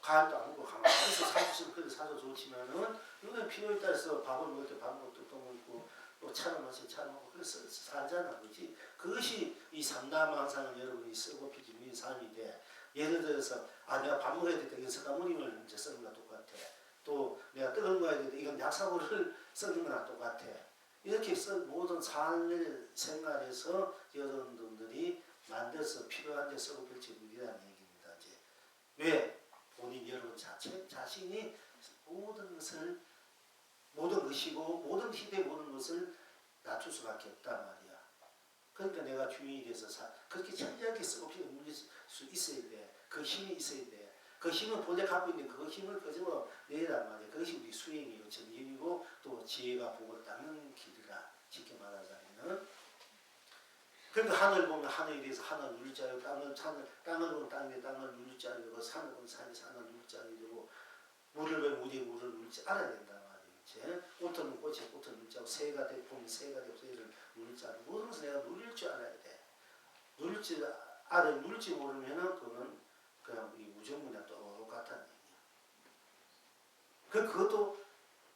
과일도 안 먹고 가만히 있어 사주시면 그래 사서 좋지만은 이거는 필요에 따라서 밥을 먹을 때 밥 먹고 또 먹고 또 차를 마시면 차를 먹고 그래서 살잖아. 그렇지? 그것이 이 삼다망상을 여러분이 쓰고 피지는 삶이 돼. 예를 들어서 내가 밥 먹어야 되겠다. 이건 석가모니를 이제 쓰는 거랑 똑같아. 또 내가 떡을 먹어야 되겠다. 이건 약사고를 쓰는 거랑 똑같아. 이렇게 모든 삶의 생활에서 여러분들이 만들어서 필요한 데 쓰고 필지문이라는 얘기입니다. 이제 왜? 본인 여러분 자신이 모든 것이고 모든 시대 모든 것을 낮출 수밖에 없단 말이야. 그러니까 내가 주인이 돼서 그렇게 천지하게 쓰고 물릴 수 있어야 돼. 그 힘이 있어야 돼. 그 힘은 본래 갖고 있는 그 힘을 끄집어 내란 말이야. 그것이 우리 수행이고 전념이고 또 지혜가 복을 닦는 길이라 쉽게 말하자면. 그러니까 하늘 보면 하늘에 대해서 하늘 누릴 자리고 땅을 보면 땅을 누릴 자리고 산을 보면 산을 누릴 자리고 물을 보면 물을 누릴 줄 알아야 된단 말이에요. 꽃을 보면 꽃을 누릴 자리고 새가 보면 새를 누릴 자리고 모든 것을 내가 누릴 줄 알아야 돼. 누릴 줄 모르면은 그거는 그냥 이 우정문이랑 똑같다는 얘기야. 그것도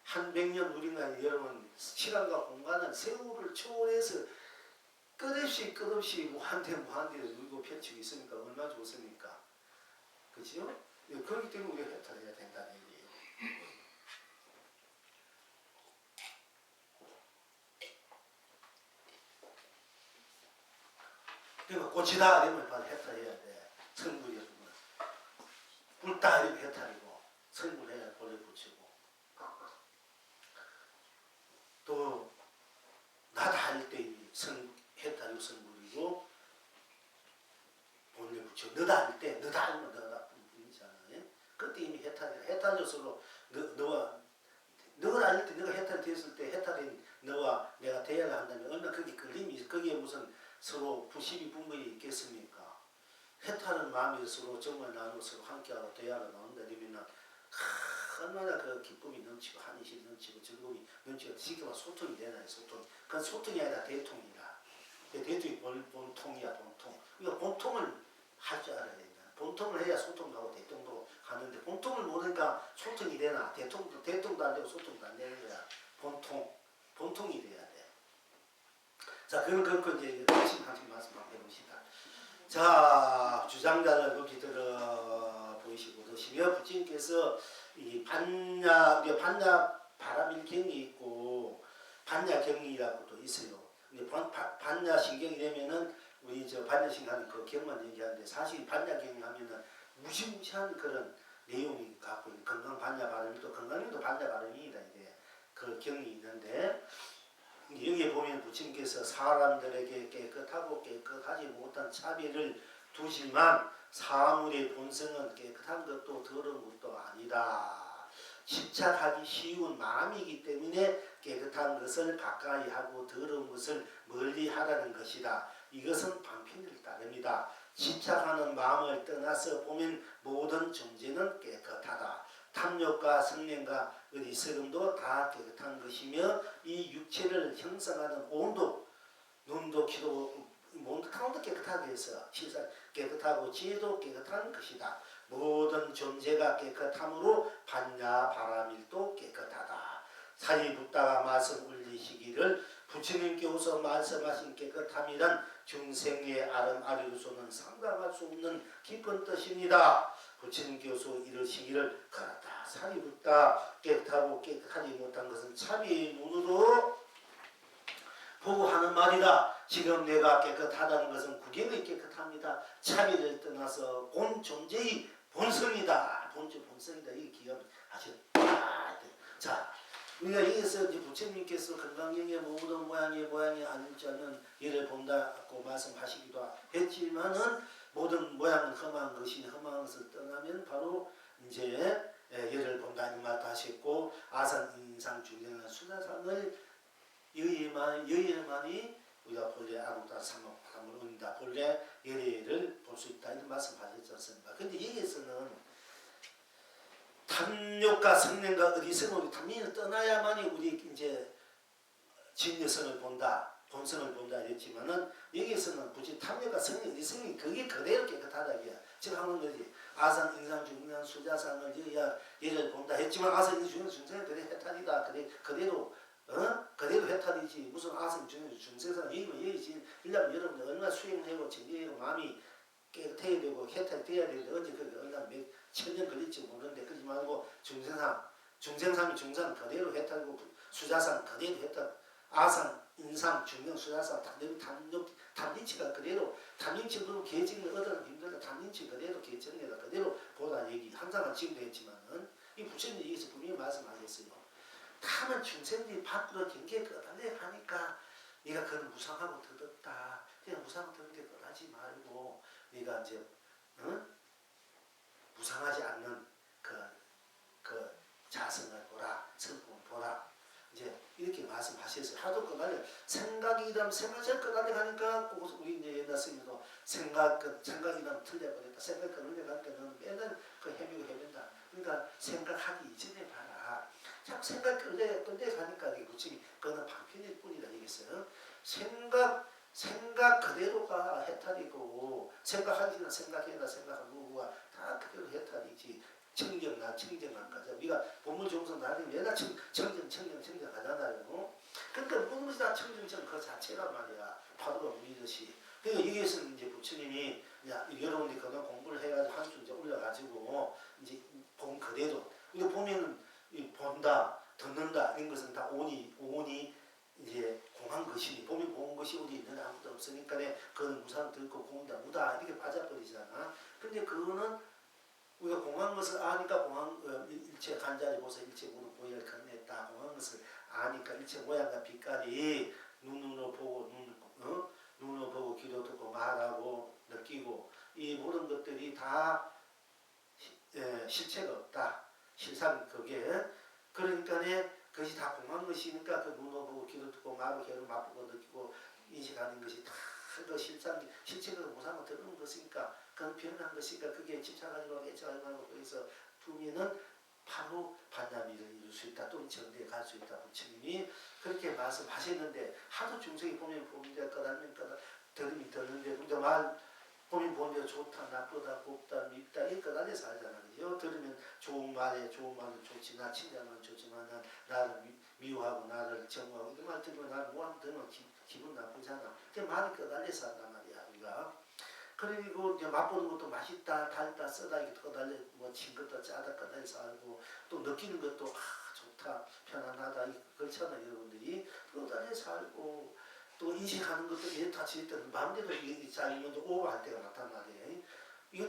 한 100년 누린 거 아니에요. 여러분 시간과 공간은 세월을 초월해서 끝없이 무한대 누리고 펼치고 있으니까 얼마나 좋습니까? 그렇죠? 그렇기 때문에 우리가 해탈해야 된다는 얘기예요. 그러니까 꽃이다 이러면 바로 해탈해야 돼. 성불이야. 꿀다 이러면 해탈이고 성불해야 본래 붙이고 또 나다 할 때 해탈이고 성불이고 본래 붙이고 너다 할 때 너다 하면 너다 뿐이잖아요. 그때 이미 해탈로서로 너가 아닐 때 너가 해탈되었을 때 해탈인 너와 내가 대화를 한다면 얼마나 그게 걸림이 거기에 무슨 서로 부심이 분명히 있겠습니까? 해탈은 마음이 서로 정말 나누고 서로 함께하고 대화를 나눈다 이러면 얼마나 그 기쁨이 넘치고 한의실이 넘치고 즐거움이 넘치고 지금은 소통이 되나요? 그건 소통이 아니라 대통이라. 대통이 본통이야 본통. 그러니까 본통을 할 줄 알아야 된다. 본통을 해야 소통도 하고 대통도 하는데 본통을 모르니까 소통이 되나? 대통도 안 되고 소통도 안 되는 거야. 본통이 돼야 돼. 자, 그건 이제 다시 말씀 한번 해봅시다. 자, 주장자를 높이 들어 보이시고 계시며 부처님께서 이 반야 바라밀경이 있고 반야경이라고도 있어요. 근데 반야신경이 되면은 우리 반야신하는 그 경만 얘기하는데 사실 반야경이 하면은 무시무시한 그런 내용이 갖고 있는 건강 반야 발음도 건강도 반야 발음이다 이게 그 경이 있는데. 여기에 보면 부처님께서 사람들에게 깨끗하고 깨끗하지 못한 차별을 두지만 사물의 본성은 깨끗한 것도 더러운 것도 아니다. 집착하기 쉬운 마음이기 때문에 깨끗한 것을 가까이 하고 더러운 것을 멀리 하라는 것이다. 이것은 방편을 따릅니다. 집착하는 마음을 떠나서 보면 모든 존재는 깨끗하다. 탐욕과 성냄과 어리석음도 다 깨끗한 것이며 이 육체를 형성하는 온도, 눈도 귀도 모두 깨끗하게 해서 깨끗하고 지혜도 깨끗한 것이다. 모든 존재가 깨끗함으로 반야 바라밀도 깨끗하다. 사리붓다가 말씀 올리시기를 부처님께서 말씀하신 깨끗함이란 중생의 아름아리로서는 상상할 수 없는 깊은 뜻입니다. 부처님께서 이러시기를 그렇다. 사리붓다 깨끗하고 깨끗하지 못한 것은 차비의 눈으로 보고 하는 말이다. 지금 내가 깨끗하다는 것은 구경의 깨끗합니다. 차비를 떠나서 본 존재의 본성이다. 본성이다. 이 기가 하셨다. 자, 우리가 여기서 이제 부처님께서 건강경의 모든 모양이 아닐 자는 예를 본다고 말씀하시기도 했지만은 모든 모양은 험한 것이 험한 것을 떠나면 바로 이제 예를 본다 이 말도 하셨고 아산 인상 중생한 수다상을 여의만이 우리가 본래 아무다 삼을 은다 본래 예를 볼 수 있다 이런 말씀하셨지 않습니까? 근데 여기에서는 탐욕과 성냄과 어리석음을 탐욕을 떠나야만이 우리 이제 진여성을 본다, 본성을 본다 됐지만은 여기에서는 굳이 탐욕과 성이 그게 그대로 깨끗하다 이야. 지금 하는 거지. 아상 인상 중량 수자상을 여야 예를 본다 했지만 아상 인상 중생은 그대 해탈이다. 그대로 그대로 해탈이지. 무슨 아상 중생상 이거 예지. 일단 여러분들 얼마나 수행하고 정리하고 마음이 깨끗해야 되고 해탈돼야 되는데 언제 그게 얼마나 몇 천년 걸릴지 모르는데 그러지 말고 중생상이 중상 그대로 해탈이고 수자상 그대로 해탈. 아상 인상 중량 수자상 탐진치가 그대로 탐진치로 계정을 얻어는 힘들다. 탐진치 그대로 계정에다 그대로 보다 얘기 항상 지금도 했지만은 이 부처님 여기서 분명히 말씀하셨어요. 탐은 중생들이 밖으로 경계에 끄달려 가니까 네가 그걸 무상하고 더덥다. 그냥 무상하고 더럽게 끄하지 말고 네가 이제 무상하지 않는 그 자성을 보라, 성품 보라. 이제 이렇게 말씀하셨어요. 하도 끄달려 생각이라면 생각을 끄달려 가니까 우리 이제 옛날 스님도 생각이라면 틀려버렸다. 생각 끄달려 가니까 너는 맨날 그 헤매다. 그러니까 생각하기 이전에 봐라. 자꾸 생각 끌려 가니까 이게 부처님 그거는 방편일 뿐이다 얘기했어요. 생각 그대로가 해탈이고 생각하기 전에 생각해라 생각하고 다 그대로 해탈이지. 청정한 거죠. 우리가 본물종성 나중에 얘가 청정 하잖아요. 그러니까 모든 것이 다 청정 그 자체란 말이야. 파도가 물듯이. 그러니까 여기에서는 이제 부처님이 여러분들이 그동안 공부를 해가지고 한수 이제 올려가지고 이제 본 그대로. 우리가 보면은 본다, 듣는다 이런 것은 다 오온이 이제 공한 것이니 보면 공한 것이 어디 있는 아무도 없으니까 그건 무상 듣고 공다 무다 이렇게 빠져버리잖아. 근데 그거는 우리가 공한 것을 아니까 일체 간자리 보서 일체 무릎 보혈 건넸다. 공한 것을 아니까 일체 모양과 빛깔이 눈으로 보고 눈으로 보고 귀로 듣고 말하고 느끼고 이 모든 것들이 다 실체가 없다. 실상 그게 그러니까 그것이 다 공한 것이니까 그 눈으로 보고 귀로 듣고 말하고 혀로 맛보고 느끼고 인식하는 것이 다 그 실체가 무상으로 들어오는 것이니까 그건 변한 것이니까 그게 집착하지고 애착하지고 거기서 두면은 바로 반야미를 이룰 수 있다. 또는 정대에 갈 수 있다. 부처님이 그렇게 말씀하셨는데 하도 중생이 보면 보는데 까다면 들으면 듣는데 근데 말 보면 보는데 좋다 나쁘다 곱다 밉다 이렇게 까달려서 알잖아. 그죠? 들으면 좋은 말은 좋지만 칭찬은 좋지만 나를 미워하고 나를 정오하고 이 말 들으면 나를 뭐하면 들으면 기분 나쁘잖아. 그 말이 까달려서 한단 말이야. 우리가. 그리고 이제 맛보는 것도 맛있다, 달다, 쓰다 이렇게 까달려 친 것도 짜다 까달려서 알고 또 느끼는 것도 좋다, 편안하다 그렇잖아요. 여러분들이 까달려서 알고 또 인식하는 것도 이렇다 지을 마음대로 자기 먼저 오버할 때가 많단 말이에요. 이거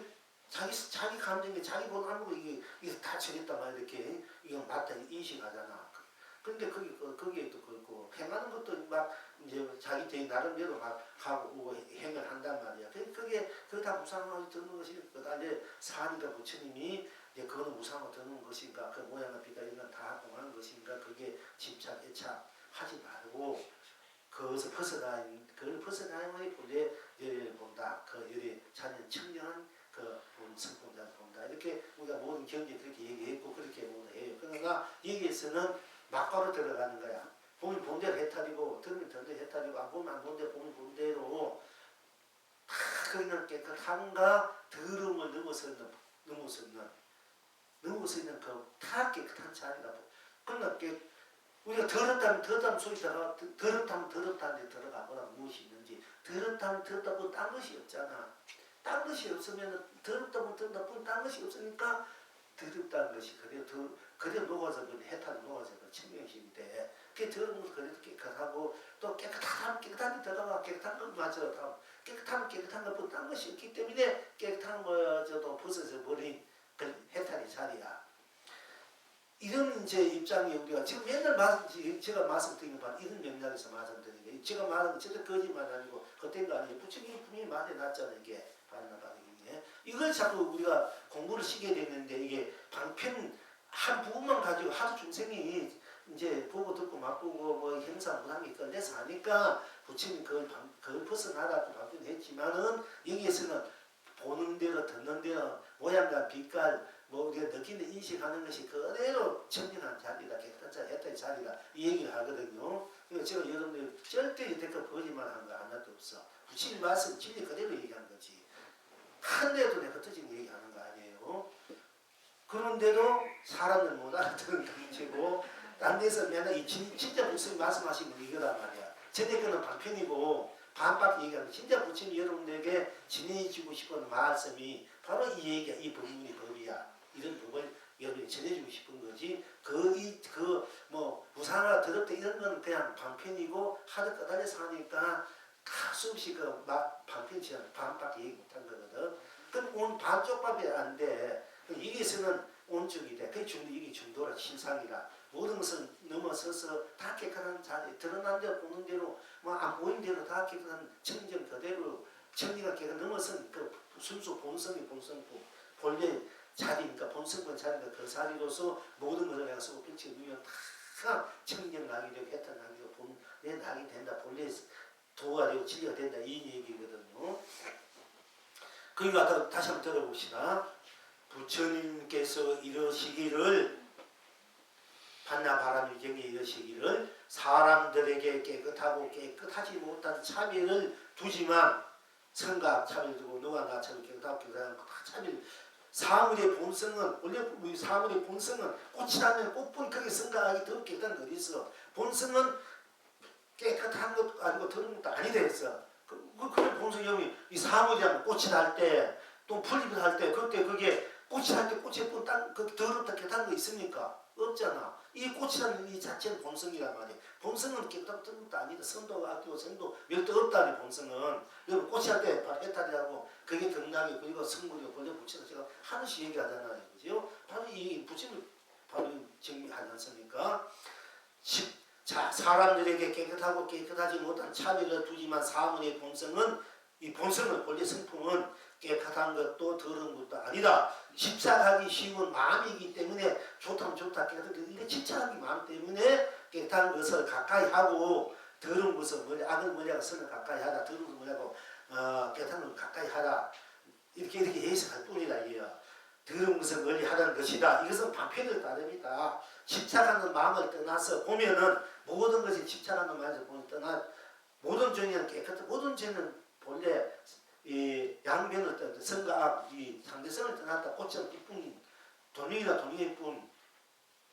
자기 감정이 자기 보는 알고 이게 다 저랬단 말이야. 이렇게 이건 맞다 인식하잖아. 근데 거기에 또 그렇고 행하는 것도 막 이제 자기 대 나름대로 막 가고 오고 행을 한단 말이야. 그게 다 무상하고 듣는 것이 그다음에 사니까 부처님이 이제 그거는 무상하고 듣는 것인가 그 모양과 빛깔 이런 다 공하는 것인가 그게 집착 애착 하지 말고 그것을 그걸 벗어나는 본래를 본다. 그 열의 자연 청량한 그 성품자를 본다. 이렇게 우리가 모든 경제 그렇게 얘기했고 그렇게 해요. 그러나 여기에서는 막바로 들어가는 거야. 보면 본대로 해탈이고 들으면 들대로 해탈이고 안 보면 안 본대로 보면 본대로 다 그냥 깨끗한가 더러움을 넘어서는 그 다 깨끗한 자리가 그러니까 우리가 더럽다는 소리 더럽다는 데 들어가 보라 무엇이 있는지 더럽다면 더럽다고 딴 것이 없잖아. 딴 것이 없으면 더럽다면 더럽다고 딴 것이 없으니까 더럽다는 것이 그대로 녹아서 그 해탈 녹아서 그 청명심인데 그 더러운 것도 그래도 깨끗하고 또 깨끗한 데 들어가 깨끗한 것 맞아 깨끗한 것보다 딴 것이 없기 때문에 깨끗한 거저도 벗어져 버린 그 해탈의 자리야. 이런 이제 입장이 우리가 지금 맨날 제가 말씀드리는 바로 이런 맥락에서 말씀드리는 게 제가 말하는 거 진짜 거짓말 아니고 겉된 거 아니고 부처님이 분명히 말해놨잖아요. 이게 이걸 자꾸 우리가 공부를 시게 됐는데 이게 방편 한 부분만 가지고 하도 중생이 이제 보고 듣고 맛보고 뭐 행사 무상이 끌려서 하니까 부처님이 그걸 벗어나라고 방편했지만은 여기에서는 보는 대로 듣는 대로 모양과 빛깔 뭐 우리가 느끼는 인식하는 것이 그대로 청진한 자리다 깨끗한 자리 했던 자리다 이 얘기를 하거든요. 그러니까 제가 여러분들 절대 여태껏 거짓말한 거 하나 부처님 말씀 진리 그대로 얘기하는 거지. 하늘에도 내가 흩어진 얘기하는 거 아니에요. 그런데도 사람들 못 알아듣는 문제고 딴 데서 맨날 이 진짜 부처님 말씀하신 건 이거란 말이야. 전에 거는 반편이고 반박 얘기하는 진짜 부처님 여러분들에게 전해주고 싶은 말씀이 바로 이 얘기야. 이 법문이 법이야. 이런 법을 여러분이 전해주고 싶은 거지. 뭐 무상하다 더럽다 이런 건 그냥 반편이고 하드 까달려서 하니까 수없이 반편처럼 반밖에 얘기 못한 거거든. 그럼 온 반쪽밖에 안 돼. 여기서는 온쪽이 돼. 그게 이게 중도라 신상이라. 모든 것을 넘어서서 다 깨끗한 자리, 드러난 대로 보는 대로, 뭐 안 보이는 대로 다 깨끗한 청정 그대로 정리가 깨끗 넘어선 그 순수 본성이 본성고 본래 자리니까 본성본 자리니까 그 자리로서 모든 것을 내가 쓰고 펼치고 누면 다 청정 낙이 되고 해탈 낙이 되고 본래 낙이 된다. 본래 도가 되고 진리가 된다. 이 얘기거든요. 그러니까 다시 한번 들어봅시다. 부처님께서 이러시기를 반야바람이 경에 이러시기를 사람들에게 깨끗하고 깨끗하지 못한 차별을 두지만 성각 차별 두고 누가 나 차별 깨끗하고 깨끗하고 다 차별 사물의 본성은 원래 우리 사물의 본성은 꽃이라면 꽃뿐 크게 성각하기 더 깨끗한 거 어디 있어. 본성은 깨끗한 것도 아니고 더러운 것도 아니다 했어. 그런 본성이 이 사물이라면 꽃이 날 때 또 풀잎을 할 때 그때 그게 꽃이 할 때 꽃에 뿐 그 더럽다 깨끗한 거 있습니까? 없잖아. 이 꽃이라는 이 자체는 본성이란 말이야. 본성은 깨끗하고 더러운 것도 아니다. 선도 악기고 생도 멸도 없다니 본성은. 여러분 꽃이 할 때 바로 해탈이라고 그게 경락이 그리고 성물이고 본래 부처가 제가 하나씩 얘기하잖아요. 그죠? 바로 이 부처를 바로 정리하지 않습니까? 자, 사람들에게 깨끗하고 깨끗하지 못한 차별을 두지만 사물의 본성은 이 본성은 본래 성품은 깨끗한 것도 더러운 것도 아니다. 집착하기 쉬운 마음이기 때문에 좋다면 좋다 깨끗하게 이게 집착하기 마음 때문에 깨끗한 것을 가까이 하고 더러운 것을 멀리 악을 멀리하고 선을 가까이 하다 더러운 것을 멀리하고 깨끗한 것을 가까이 하다 이렇게 해석할 뿐이다 이게요. 더러운 것을 멀리 하라는 것이다. 이것은 반편을 따릅니다. 집착하는 마음을 떠나서 보면은 모든 것이 집착하는 마음에서 보면 떠나 모든 종이는 깨끗한 모든 죄는 본래 이 양면을 떠났다. 성과 이 상대성을 떠났다. 꽃처럼 이쁜 돈이나 돈이 뿐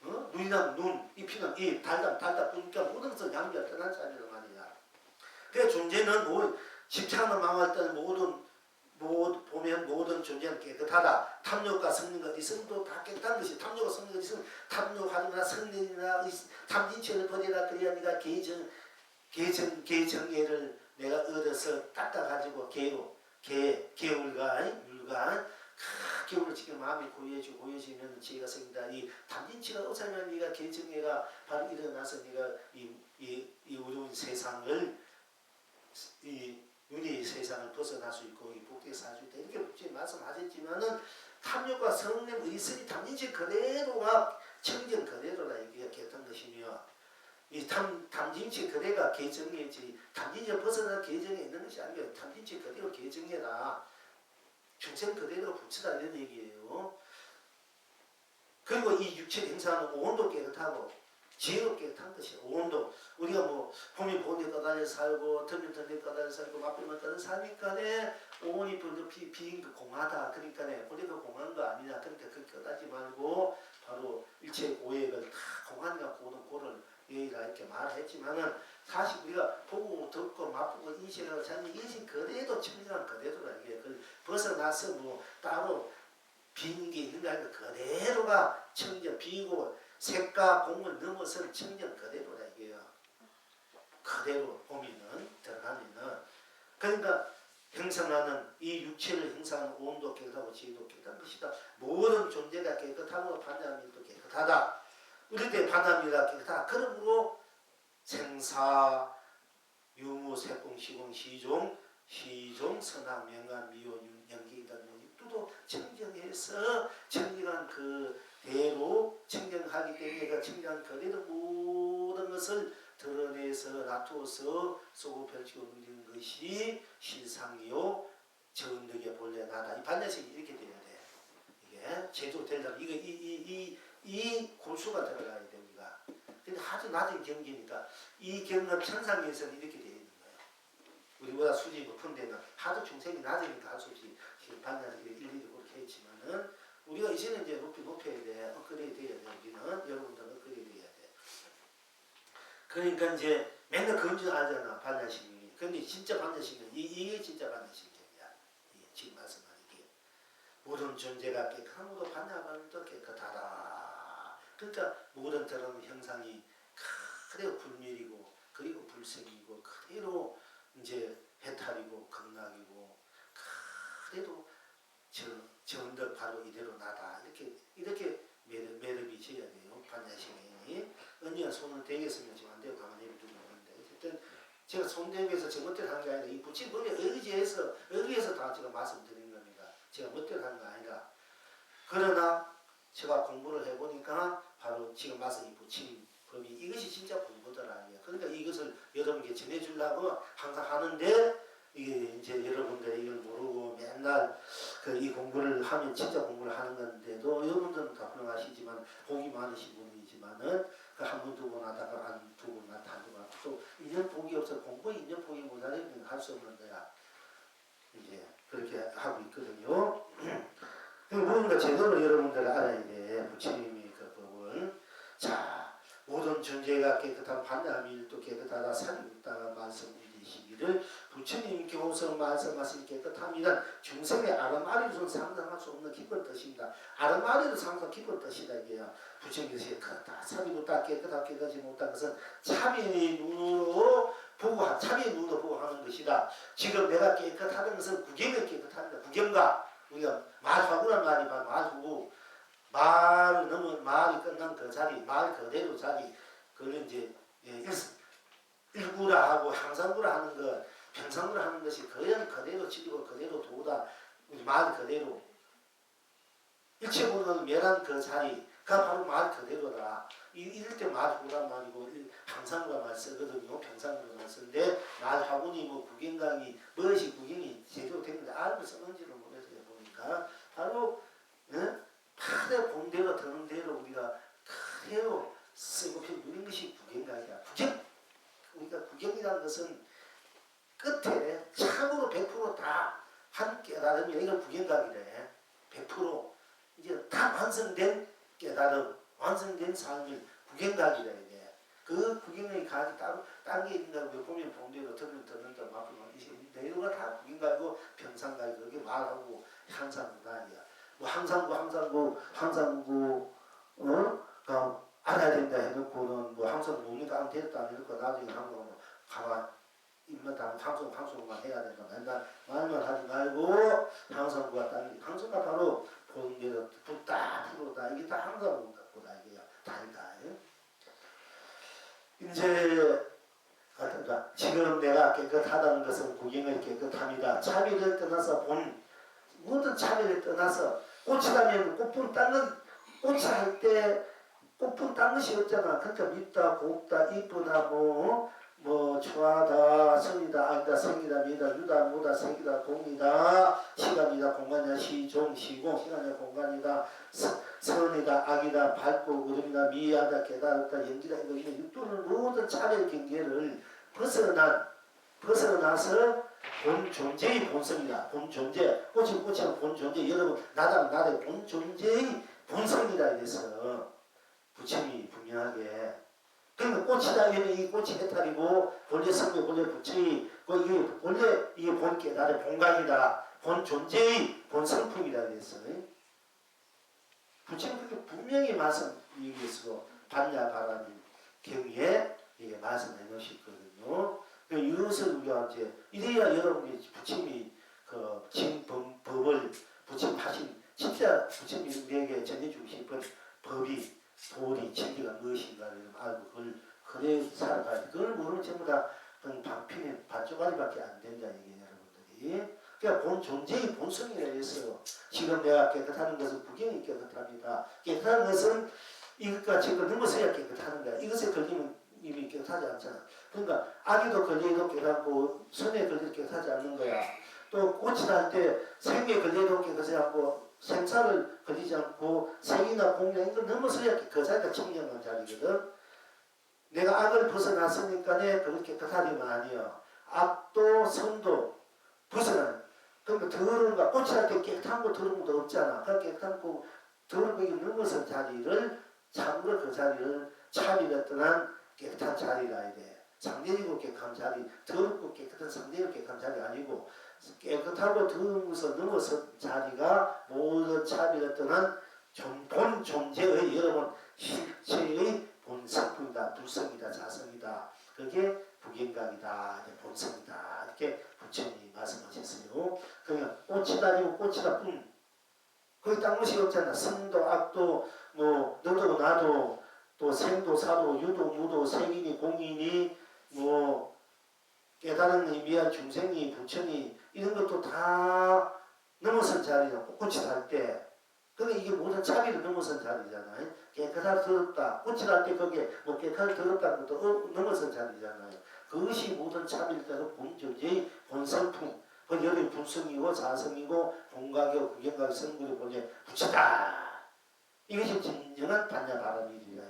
눈이나 눈, 잎이나 잎, 달다 뿐이니까 모든 것은 양면을 떠난 자리란 말이야. 그 존재는 집착하는 마음을 떠나 보면 모든 존재는 깨끗하다. 탐욕과 성능과 이성도 다 깨끗한 것이 탐욕과 성능과 이성 탐욕하거나 성능이나 탐진치를 버리라 그래야 네가 개정예를 내가 얻어서 닦아가지고 개울과 물과 개울을 지켜 마음이 고여지면 지혜가 생긴다. 이 탐진치가 없으면 네가 개정예가 바로 일어나서 네가 이 어려운 세상을 윤회의 세상을 벗어날 수 있고 복되게 살 수 있다. 이렇게 말씀하셨지만은 탐욕과 성령, 의설이 탐진치 그대로가 청정 그대로라 이게 깨끗한 것이며 이 탐진치 그대가 개정이지 탐진치 벗어난 개정에 있는 것이 아니라 탐진치 그대로 개정해라. 중생 그대로 부처다 이런 얘기예요. 그리고 이 육체 행사는 온도 깨끗하고 지혜롭게 깨끗한 것이야. 온도. 우리가 뭐 봄이 봄에 떠다녀 살고 덤이 덤에 떠다녀 살고 맛비만 떠다녀 사니까네 온이 비인 그 공하다. 그러니까네 우리 그 공한 거 아니냐. 그러니까 그 떠다지 말고 바로 일체 오해를 다 공하니까 고를 예의라 이렇게 말했지만은 사실 우리가 보고 듣고 맛보고 인식하고 자는 인식 그대로 청정한 그대로라 이게 그 벗어나서 뭐 따로 빈 게 있는 게 아니라 그대로가 청정 비고 색과 공을 넘어선 청정 그대로라 이게요. 그대로 보면은 들어가면은 그러니까 형성하는 이 육체를 형성하는 온도 깨끗하고 지혜도 깨끗한 것이다. 모든 존재가 깨끗하고 반야밀도 깨끗하다. 우리 때 반야밀가 깨끗하다. 그러므로 생사 유무 색공 시공 시종 선악 명한 미호 연기이다. 육두도 청정해서 청정한 그대로 청정하기 때문에 그 청정한 그대로 모든 것을 드러내서 놔두어서 쏘고 펼치고 누리는 것이 실상이요 전득의 본래 나다. 이 반야식이 이렇게 돼야 돼. 이게 제도 되려면 이 골수가 들어가야 됩니다. 근데 아주 낮은 경계니까 이 경은 천상에서는 이렇게 되어 있는 거예요. 우리 우리보다 수준이 높은 데는 하도 중생이 낮으니까 할 수 없이 반야에서 일일이 그렇게 했지만은 우리가 이제는 이제 높여야 돼. 업그레이드 해야 돼. 우리는 여러분들은 업그레이드 해야 돼. 그러니까 이제 맨날 그런 줄 알잖아. 반야심이. 근데 진짜 반야심은 이게 진짜 반야심이야. 지금 말씀하는 게 모든 존재가 깨끗함으로 반야반도 깨끗하다. 그러니까 모든 드러운 형상이 그대로 불멸이고 그리고 불생이고 그대로 이제 해탈이고 극락이고 그대로 정덕 바로 이대로 나다. 이렇게 매듭이 지어야 돼요. 반야심이. 언니가 손을 대겠으면 지금 안 되고 가만히 두고 있는데 어쨌든 제가 손대기에서 제 멋대로 하는 게 아니라 이 부친 법에 의지해서 다 제가 말씀드리는 겁니다. 제가 멋대로 하는 거 아니라. 그러나 제가 공부를 해보니까 바로 지금 말씀 이 부친 법이 이것이 진짜 공부더라. 그러니까 이것을 여러분께 전해주려고 항상 하는데 이게 이제 여러분들이 이걸 모르고 맨날 이 공부를 하면 진짜 공부를 하는 건데도 여러분들은 다 훌륭하시지만 복이 많으신 분이지만은 한 번 두 번 하다가 한 두 번 한두 번 또 인연 복이 없어 공부 인연 복이 모자라면 할 수 없는 거야. 이제 그렇게 하고 있거든요. 뭔가 제대로 여러분들 알아야 돼. 부처님이 그 법을. 자, 모든 존재가 깨끗한 반야함이 또 깨끗하다 사리없다 말씀드리시기를 부처님께서 말씀하신 깨끗함이란 중생의 아름아리로는 상상할 수 없는 깊은 뜻입니다. 아름아리로 상상 깊은 뜻이다 이게요. 부처님께서 깨끗하다 사리없다 깨끗하지 못한 것은 참의 눈으로 보고 하는 것이다. 지금 내가 깨끗하다는 것은 구경을 깨끗합니다. 구경가 우리가 말하고란 말이 말하고 말을 넘은 말이 끝난 그 자리, 말 그대로 자리, 그걸 이제 일구라 하고 항상구라 하는 것, 평상구라 하는 것이 그대로 지리고 그대로 도다, 말 그대로 일체 보는 멸한 그 자리가 바로 말 그대로다. 이럴 때 말하고란 말이고 항상구라 말 쓰거든요. 평상구라 말 쓰는데 말하고니 뭐 구경강이 무엇이 구경이 제대로 됐는데 알고 쓰는지를 모르겠어요. 보니까 바로 그대로 본대로 드는 대로 우리가 그대로 쓰고 누린 것이 구경가이다. 우리가 구경이라는 것은 끝에 참으로 100% 다 한 깨달음이 이걸 구경각이래. 100% 이제 다 완성된 깨달음, 완성된 삶을 구경각이라 이게. 그 구경의 각이 따로 딴 게 있는다고 보면 본대로 듣는다 말하면 이제 내로가 다 구경각이고 평상각이고 그게 말하고 항상구다 이야. 뭐 항상구 알아야 된다 해놓고는 뭐 항상 뭡니까 안 됐다 안 해놓고 나중에 한 거는 가만 입만 다 방송만 해야 된다. 맨날 말만 하지 말고 항상구가 항상가 바로 보는 대로 붙다 풀어다 이게 다 항상구다 이게 다르다. 이제 지금 내가 깨끗하다는 것은 구경을 깨끗합니다. 차비를 떠나서 모든 차비를 떠나서 꽃이라면 꽃분 닦는 꽃이 할 때 꽃분 딴 것이 없잖아. 그러니까 밉다, 곱다, 이쁘다, 뭐 좋아하다, 성이다, 악이다, 생이다, 미다, 유다, 무다, 색이다, 동이다, 시간이다, 공간이다, 시종, 시공, 시간이다, 공간이다, 선이다, 악이다, 밝고 어둠이다, 미하다, 깨달았다, 연기다, 이거 육도는 모든 차별 경계를 벗어나서 본 존재의 본성이다. 본 존재, 꽃은 본 존재, 여러분 나의 본 존재의 본성이다 이래서 부처님이 분명하게. 그러면 꽃이다 하면 이 꽃이 해탈이고 본래 성격 본래 부처이 이게 본래 이게 본 깨달의 본각이다. 본 존재의 본 성품이다 그래서 부처님 그렇게 분명히 말씀 얘기했고 반야바라는 경위에 이게 말씀해 놓으셨거든요. 이것을 우리가 이제 이래야 여러분이 부처님이 그 법을 부처님 하신 진짜 부처님이 우리에게 전해주고 싶은 법이 도리, 진리가 무엇인가를 알고 그걸 살아가야 돼. 그걸 모르면 전부 다 반핀의 반쪽짜리밖에 안 된다 이게 여러분들이. 그러니까 본 존재의 본성이라 해서 지금 내가 깨끗하는 것은 구경이 깨끗합니다. 깨끗한 것은 이것과 지금 넘어서야 깨끗하는 거야. 이것에 걸리면 이미 깨끗하지 않잖아. 그러니까 아기도 걸려도 깨끗하고 손에 걸려도 깨끗하지 않는 거야. 또 꽃이 날 때 생에 걸려도 깨끗하지 않고 생사를 걸리지 않고 생이나 공양 이걸 넘어서야 그 자리가 청량한 자리거든. 내가 악을 벗어났으니까 그걸 깨끗하리만 아니요. 악도 선도 벗어나는. 그러니까 더러운 거 꽃이랄 때 깨끗한 거 더러운 것도 없잖아. 그 깨끗한 거 더러운 거 넘어선 자리를 참으로 그 자리를 차비가 떠난 깨끗한 자리라 돼. 상대적으로 깨끗한 자리, 더럽고 깨끗한 상대적으로 깨끗한 자리 아니고 깨끗하고 더러운 것을 넘어선 자리가 모든 차비가 떠난 본 존재의 여러분 실체의 본성품이다. 불성이다. 자성이다. 그게 부경각이다. 본성이다. 이렇게 부처님이 말씀하셨어요. 그러면 꽃이 아니고 꽃이다 뿐. 거기 딴 것이 없잖아. 선도 악도 뭐 너도 나도 또 생도 사도 유도 무도 색이니 공이니 뭐 깨달은 의미한 중생이 부처니 이런 것도 다 넘어선 자리잖아. 꽃이 달 때. 그러니까 이게 모든 차비를 넘어선 자리잖아요. 깨끗하다 더럽다. 꽃이 날 때 거기에 뭐 깨끗하다 더럽다는 것도 넘어선 자리잖아요. 그것이 모든 차비를 따라 본존재의 본성품. 그 여러분이 불성이고 자성이고 본각이고 구경각이 성불이 본래 부처다. 이것이 진정한 반야바람이라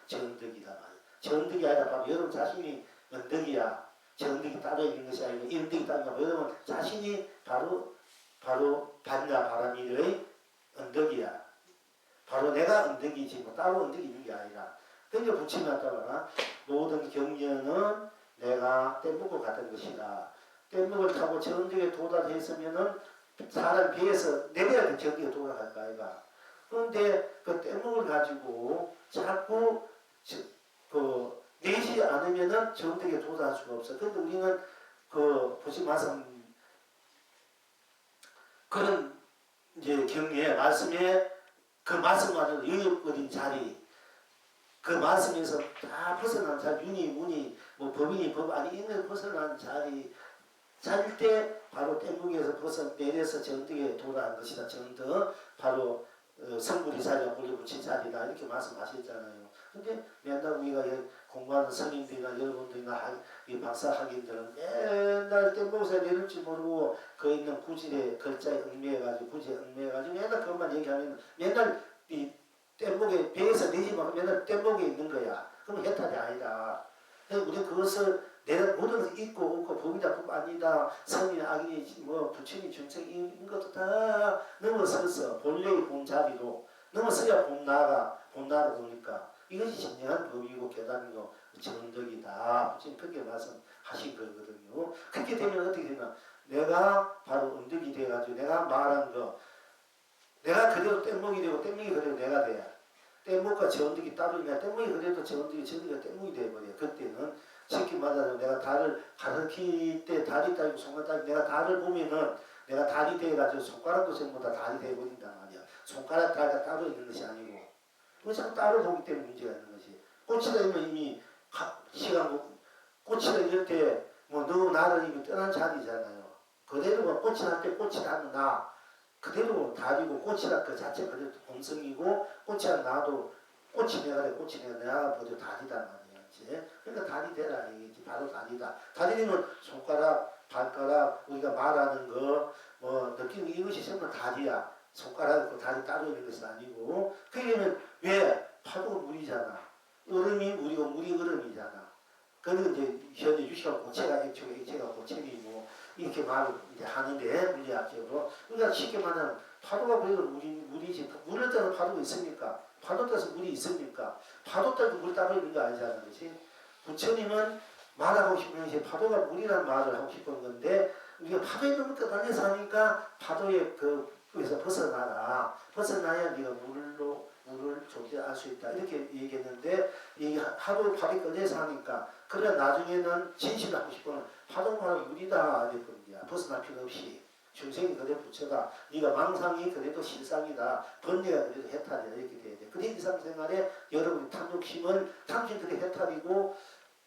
정덕이다 말이야. 정덕이 아니라 바로 여러분 자신이 언덕이야. 정덕이 따로 있는 것이 아니고 인덕이 따로 있는 거야. 여러분 자신이 바로 반야바람이의 언덕이야. 바로 내가 언덕이지 뭐 따로 언덕이 있는 게 아니라. 그러니까 부처님이 따라가 모든 경전은 내가 떼먹고 가던 것이다. 뗏목을 타고 저 언덕에 도달했으면은 사람 배에서 내려야 돼. 저 언덕에 도달할 거 아이가. 그런데 그 뗏목을 가지고 자꾸 내지 않으면은 저 언덕에 도달할 수가 없어. 그런데 우리는 보시 말씀 그런 이제 경에 말씀에 그 말씀마저 여유거린 자리 그 말씀에서 다 벗어난 자리 윤이 문이 뭐 법인이 법 아니 이런 벗어난 자리 잘 때 바로 뗏목에서 벗어 내려서 정덕에 도달한 것이다. 정덕 바로 성불이 자리가 물려붙인 자리다 이렇게 말씀하셨잖아요. 근데 맨날 우리가 공부하는 스님들이나 여러분들이나 이 박사 학인들은 맨날 뗏목에서 내릴 줄 모르고 그 있는 구질의 글자에 얽매여가지고 구질에 얽매여가지고 맨날 그것만 얘기하면 맨날 이 뗏목에 배에서 내지 말고 맨날 뗏목에 있는 거야. 그럼 해탈이 아니다. 우리 그것을 내가 모든 것을 있고 없고 법이다 법 아니다 선이 악이니 뭐 부처니 중생 이런 것도 다 넘어서서 본래의 본자리로 넘어서야 본나가 보니까 이것이 진정한 법이고 깨달음이고 정덕이다. 부처님 그렇게 말씀하신 거거든요. 그렇게 되면 어떻게 되나 내가 바로 언덕이 돼가지고 내가 말한 거 내가 그대로 뗏목이 되고 뗏목이 그대로 내가 돼야 뗏목과 저 언덕이 따로 있냐 뗏목이 그대로 저 언덕이 저 언덕이 뗏목이 돼버려. 그때는 쉽게 말하자면 내가 달을 가르칠 때 달이 따지고 손가락 따지고 내가 달을 보면은 내가 달이 돼가지고 손가락도 전부 다 달이 돼버린단 말이야. 손가락 달이 따로 있는 것이 아니고 그 자꾸 따로 보기 때문에 문제가 있는 것이. 꽃이다 이면 이미 시간 꽃이다 이럴 때 뭐 너 나를 이미 떠난 자리잖아요. 그대로 뭐 꽃이 날 때 꽃이 나는 나 그대로 달이고 꽃이라 그 자체 그대로 본성이고 꽃이라 나도 꽃이 내가 돼 꽃이 내가 그대로 달이다 말이야. 그러니까 달이 되라 이게 바로 달이다. 달이면 손가락, 발가락 우리가 말하는 거, 뭐 느끼는 이것이 전부 달이야. 손가락, 달이 따로 있는 것이 아니고 그러면 왜 파도가 물이잖아. 얼음이 물이고 물이 얼음이잖아. 그리고 이제 현재 유시가 고체가 액체고 액체가 고체니 뭐 이렇게 말을 이제 하는데 물리학적으로 그러니까 쉽게 말하면 파도가 그래도 물이지 물을 따라 파도가 있습니까? 파도 따라서 물이 있습니까? 파도 따라서 물이 따로 있는 거 아니잖아. 그렇지? 부처님은 말하고 싶은 것이 파도가 물이라는 말을 하고 싶은 건데 우리가 파도에 너무 떠달려서 하니까 파도에 그에서 벗어나라. 벗어나야 네가 물을 존재할 수 있다. 이렇게 얘기했는데 이 하도 파도에 끌려서 하니까 그래 나중에는 진실을 하고 싶으면 파도가 물이다. 이렇게 거야. 벗어날 필요 없이. 중생이 그대로 부처다. 네가 망상이 그래도 실상이다. 번뇌가 그래도 해탈이다. 이렇게 돼야 돼. 그래 일상생활에 여러분이 탐욕심을 탐진 그게 해탈이고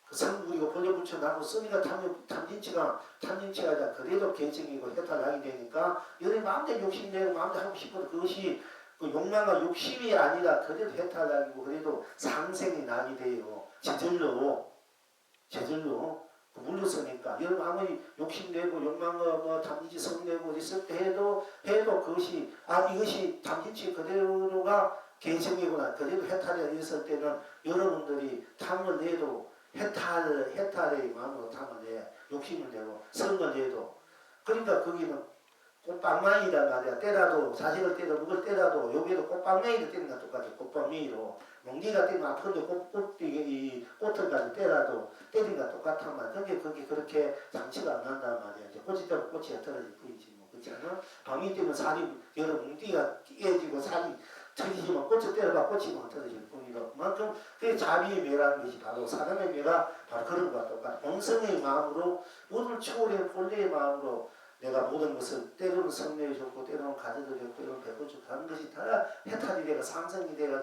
그 상불이고 번뇌 붙여나고 쓰니까 탐진치가 아니라 그래도 개정이고 해탈하게 되니까 여러분이 마음대로 욕심내고 마음대로 하고 싶어도 그것이 그 욕망과 욕심이 아니라 그래도 해탈하고 그래도 상생이 나게 돼요. 제절로 물러서니까 여러분 아무리 욕심내고 욕망과 뭐 탐진치 성내고 있을 때 해도 그것이 이것이 탐진치 그대로가 개정이구나 그대로 해탈이 있을 때는 여러분들이 탐을 내도 해탈의 마음으로 탐을 내 욕심을 내고 성을 내도 그러니까 거기는 꽃방망이란 말이야. 때라도 자식을 때려 누굴 때라도 여기도 꽃방망이를 때리는 것 똑같아. 꽃방망이로 몽디가 때리면 아픈데 꽃을 가지고 때라도 때리는 것 똑같단 말이야. 그게 그렇게 장치가 안 난단 말이야. 이제 꽃이 때문에 꽃이 떨어질 뿐이지 뭐 그렇지 않아? 방이 때문에 살이 여러 몽디가 깨지고 살이 터지지만 꽃을 때려봐 꽃이 못 터질 뿐이다. 그만큼 그 자비의 매라는 것이 바로 사람의 매가 바로 그런 것과 똑같아. 공성의 마음으로 모든 초월의 본래의 마음으로 내가 모든 것을 때로는 성내에 줬고 때로는 가져도 줬고 때로는 베풀고 하는 것이 다 해탈이 되고 상성이 되고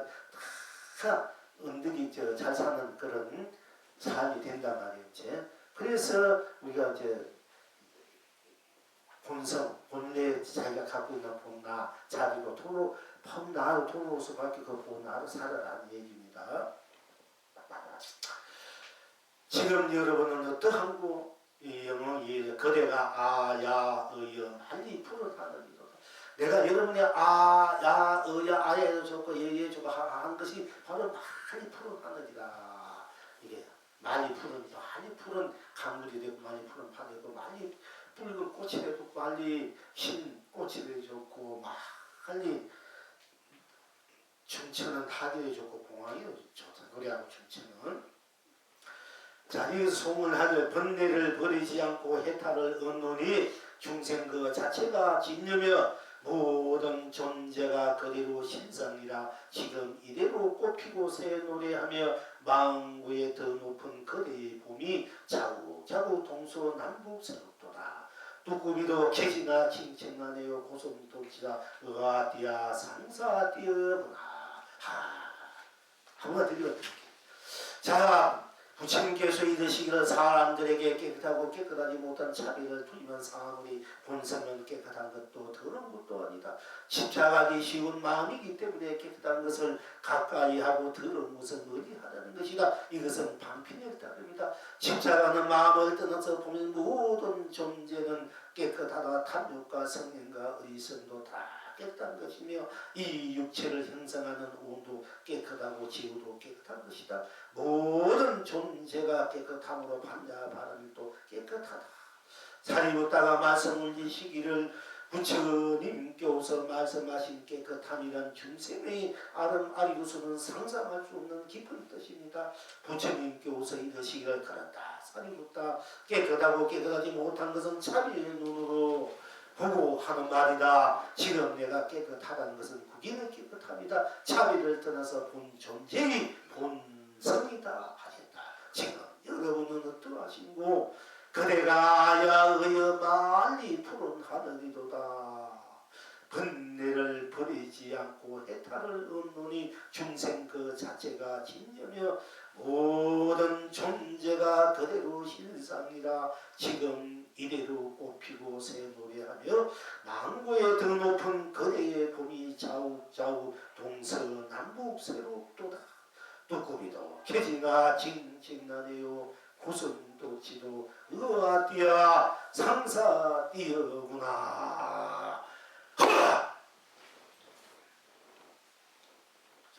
다 은득이 잘 사는 그런 삶이 된단 말이지. 그래서 우리가 이제 본성, 본래 자기가 갖고 있는 본나, 자비로 도로 본나로 돌아올 수밖에 그 본나로 살아라는 얘기입니다. 지금 여러분은 어떠한 이 영웅이 그대가 아야 의여 많이 풀어하느니라. 내가 여러분의 아야 의야 아야에 좋고 예예 좋고 하는 것이 바로 많이 풀어하느니라. 이게 많이 푸른 강물이 되고 많이 푸른 파도 되고 많이 붉은 꽃이 되고 많이 흰 꽃이 되고 많이 춘천은 하늘이 좋고 공항이 좋다. 노래하고 춘천은 자기 송을 하여 번뇌를 버리지 않고 해탈을 얻노니 중생 그 자체가 진여며 모든 존재가 그대로 신상이라. 지금 이대로 꽃피고 새 노래하며 망구에 더 높은 그대의 봄이 자구자구 동서남북새롭도다. 뚜꾸미도 캐지나 칭칭하네요. 고소미돌지라 의아띠야 상사띠여구나. 한번 드리거든요. 자, 부처님께서 이르시기를 사람들에게 깨끗하고 깨끗하지 못한 자비를 두리면 사물이 본성은 깨끗한 것도 더러운 것도 아니다. 집착하기 쉬운 마음이기 때문에 깨끗한 것을 가까이 하고 더러운 것을 멀리 하라는 것이다. 이것은 방편에 따릅니다. 집착하는 마음을 떠나서 보면 모든 존재는 깨끗하다. 탐욕과 성행과 의선도 다 깨끗한 것이며 이 육체를 형성하는 온도 깨끗하고 지구도 깨끗한 것이다. 모든 존재가 깨끗함으로 반자 바람도 깨끗하다. 사리부다가 말씀을 이시기를 부처님께서 말씀하신 깨끗함이란 중생의 아리고서는 상상할 수 없는 깊은 뜻입니다. 부처님께서 이르시기를 그런다. 사리부다 깨끗하고 깨끗하지 못한 것은 자비의 눈으로 보고 하는 말이다. 지금 내가 깨끗하다는 것은 구기는 깨끗합니다. 자비를 떠나서 본 존재의 본성이다 하셨다. 지금 여러분은 어떠하신고 그대가 아야의여 많이 푸른 하늘이도다. 번뇌를 버리지 않고 해탈을 얻노니 중생 그 자체가 진여며 모든 존재가 그대로 실상이라. 지금 이대로 꽃피고 새 노래하며 망고에 더 높은 그대의 봄이 자욱자욱 동서남북 새롭도다. 뚜꾸미도 캐지나 징징나네요. 고슴도치도 의아띠야 상사띠여구나.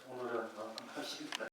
오늘은 하십니다.